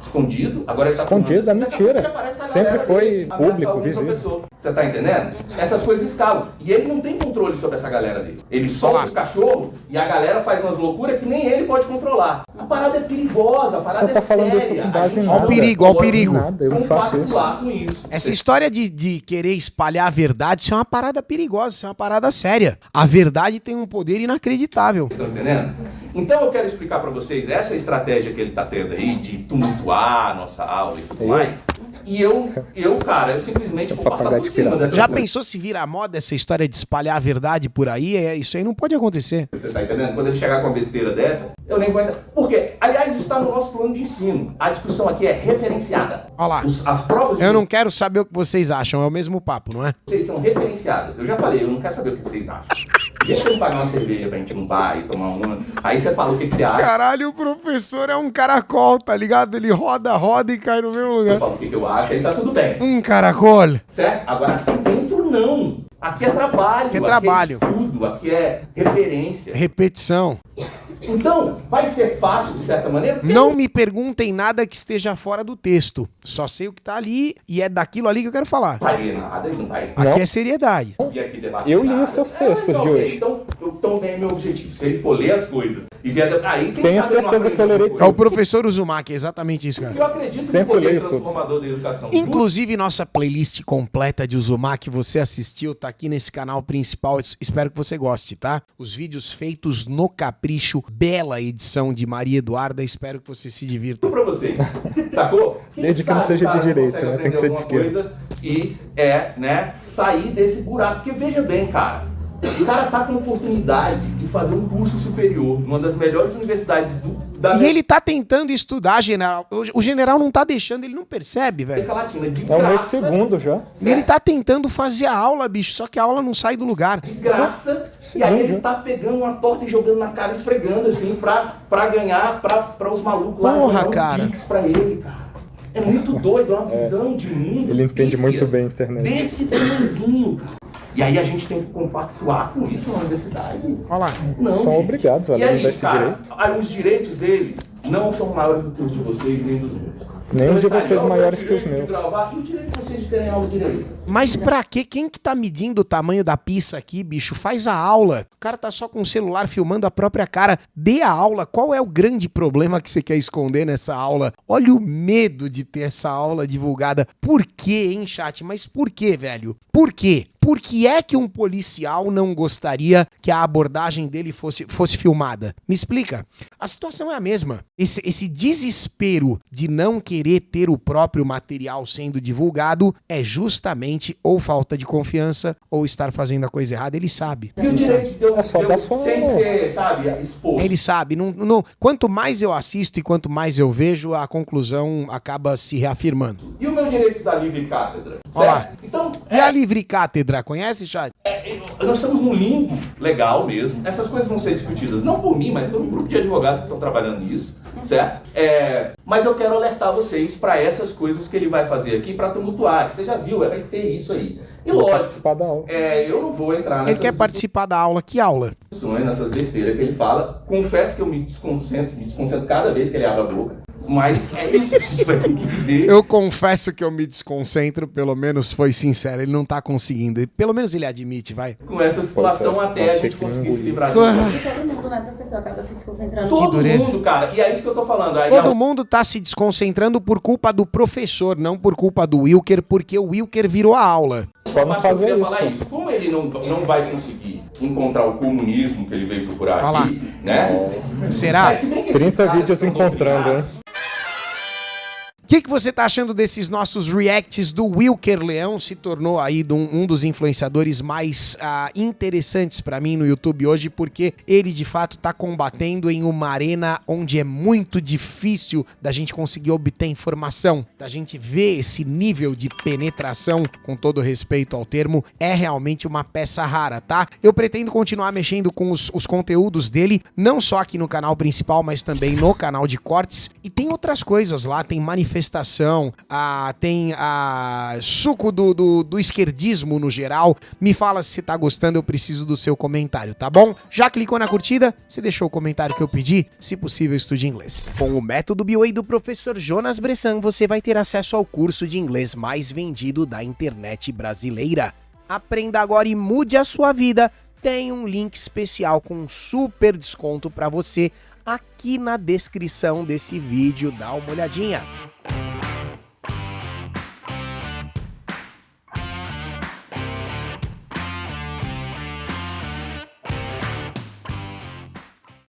escondido, agora ele tá Escondido, é mentira. Sempre foi público, visível. Professor. Você tá entendendo? Essas coisas escalam. E ele não tem controle sobre essa galera dele. Ele solta os cachorros e a galera faz umas loucuras que nem ele pode controlar. A parada é perigosa, a parada Você tá falando isso com base em nada. Ó o perigo, ó o perigo. Nada, eu não faço isso. Com isso. Essa história de querer espalhar a verdade, isso é uma parada perigosa, isso é uma parada séria. A verdade tem um poder inacreditável. Estão entendendo? Então eu quero explicar pra vocês essa estratégia que ele tá tendo aí de tumultuar a nossa aula e tudo mais. E eu simplesmente vou passar por cima dessa Já coisa. pensou se vira moda essa história de espalhar a verdade por aí? Isso aí não pode acontecer. Você tá entendendo? Quando ele chegar com uma besteira dessa, eu nem vou entrar. Por quê? Aliás, isso está no nosso plano de ensino. A discussão aqui é referenciada. Olha lá. As provas de Eu não quero saber o que vocês acham, é o mesmo papo, não é? vocês são referenciadas. Eu já falei, eu não quero saber o que vocês acham. Deixa eu pagar uma cerveja pra gente ir num bar e tomar uma. Aí você fala o que você acha. Caralho, o professor é um caracol, tá ligado? Ele roda e cai no mesmo Eu lugar. falo o que eu acho, aí tá tudo bem. Um caracol. Certo? Agora aqui dentro não. Aqui é trabalho. Aqui é trabalho. Aqui é estudo, aqui é referência. Repetição. Então, vai ser fácil de certa maneira? Não me perguntem nada que esteja fora do texto. Só sei o que tá ali e é daquilo ali que eu quero falar. Não vai ler nada, não vai. Aqui é seriedade. Vir aqui debater Eu li nada. os seus textos então, de ok, hoje. Então bem meu objetivo. Se ele for ler as coisas e vier... Aí, quem Tenho sabe não certeza que eu aprende lerei alguma É o coisa. professor Uzumaki, é exatamente isso, cara. Eu acredito Sempre no poder leio tudo. transformador da educação. Inclusive, nossa playlist completa de Uzumaki, você assistiu, tá aqui nesse canal principal. Espero que você goste, tá? Os vídeos feitos no capricho, bela edição de Maria Eduarda. Espero que você se divirta. Pra vocês, sacou? Quem Desde que não sabe, seja de cara, direita, consegue né? Tem que aprender ser de alguma coisa E sair desse buraco. Porque veja bem, cara, o cara tá com a oportunidade de fazer um curso superior numa das melhores universidades da E ele tá tentando estudar, general. O general não tá deixando, ele não percebe, velho. América Latina, de É o meu graça. segundo já. E ele tá tentando fazer a aula, bicho, só que a aula não sai do lugar. De graça, e aí ele tá pegando uma torta e jogando na cara, esfregando assim, pra ganhar, pra os malucos lá. Porra, dar um cara. Pix pra ele, cara. É muito doido, é uma visão de mundo. Ele entende pífia, muito bem a internet. Desse tamanhozinho, cara. E aí a gente tem que compactuar com isso na universidade. Olha lá. Não, São gente. obrigados a E ler aí, esse cara, direito. os direitos deles não são maiores do que os de vocês, nem dos meus. Nenhum de Então, vocês eu maiores tenho que os o direito meus. de gravar e o direito de vocês de terem aula de direito. Mas pra quê? Quem que tá medindo o tamanho da pizza aqui, bicho? Faz a aula. O cara tá só com o celular filmando a própria cara. Dê a aula. Qual é o grande problema que você quer esconder nessa aula? Olha o medo de ter essa aula divulgada. Por quê, hein, chat? Mas por quê, velho? Por quê? Por que é que um policial não gostaria que a abordagem dele fosse filmada? Me explica. A situação é a mesma. Esse desespero de não querer ter o próprio material sendo divulgado é justamente ou falta de confiança ou estar fazendo a coisa errada. Ele sabe. E o direito de eu, É só dar sua sem aula. ser, sabe, exposto. Ele sabe. Quanto mais eu assisto e quanto mais eu vejo, a conclusão acaba se reafirmando. E o meu direito da livre cátedra? Olha lá. Certo? Então, E a livre cátedra, conhece, chat? nós estamos num limbo legal mesmo. Essas coisas vão ser discutidas, não por mim, mas pelo grupo de advogados que estão trabalhando nisso, certo? Mas eu quero alertar vocês para essas coisas que ele vai fazer aqui para tumultuar. Que você já viu, vai ser isso aí. E Vou lógico, participar da aula. eu não vou entrar Ele quer participar da aula. Que aula? discussões, nessas besteiras que ele fala. Confesso que eu me desconcentro cada vez que ele abre a boca. Mas é isso que a gente vai ter que viver. Eu confesso que eu me desconcentro, pelo menos foi sincero. Ele não tá conseguindo. Pelo menos ele admite, vai. Com essa situação Pode ser. até a Pode gente ter que conseguir se engolir. livrar Ah. disso. Porque todo mundo, né, professor, acaba se desconcentrando. Todo dureza. mundo, cara. E é isso que eu tô falando. Aí, Todo mundo tá se desconcentrando por culpa do professor, não por culpa do Wilker, porque o Wilker virou a aula. Só não Mas eu fazer queria isso. falar isso. Como ele não vai conseguir encontrar o comunismo que ele veio procurar Olha aqui, né? Será? Mas se bem que esses 30 caras vídeos são encontrando, doutrinados, hein? O que você tá achando desses nossos reacts do Wilker Leão? Se tornou aí um dos influenciadores mais interessantes pra mim no YouTube hoje, porque ele de fato tá combatendo em uma arena onde é muito difícil da gente conseguir obter informação, da gente ver esse nível de penetração, com todo respeito ao termo, é realmente uma peça rara, tá? Eu pretendo continuar mexendo com os conteúdos dele, não só aqui no canal principal, mas também no canal de cortes, e tem outras coisas lá, tem manifestações manifestação, tem suco do esquerdismo no geral. Me fala se você tá gostando, eu preciso do seu comentário, tá bom? Já clicou na curtida? Você deixou o comentário que eu pedi? Se possível, estude inglês. Com o método BOA do professor Jonas Bressan, você vai ter acesso ao curso de inglês mais vendido da internet brasileira. Aprenda agora e mude a sua vida. Tem um link especial com um super desconto para você aqui na descrição desse vídeo. Dá uma olhadinha.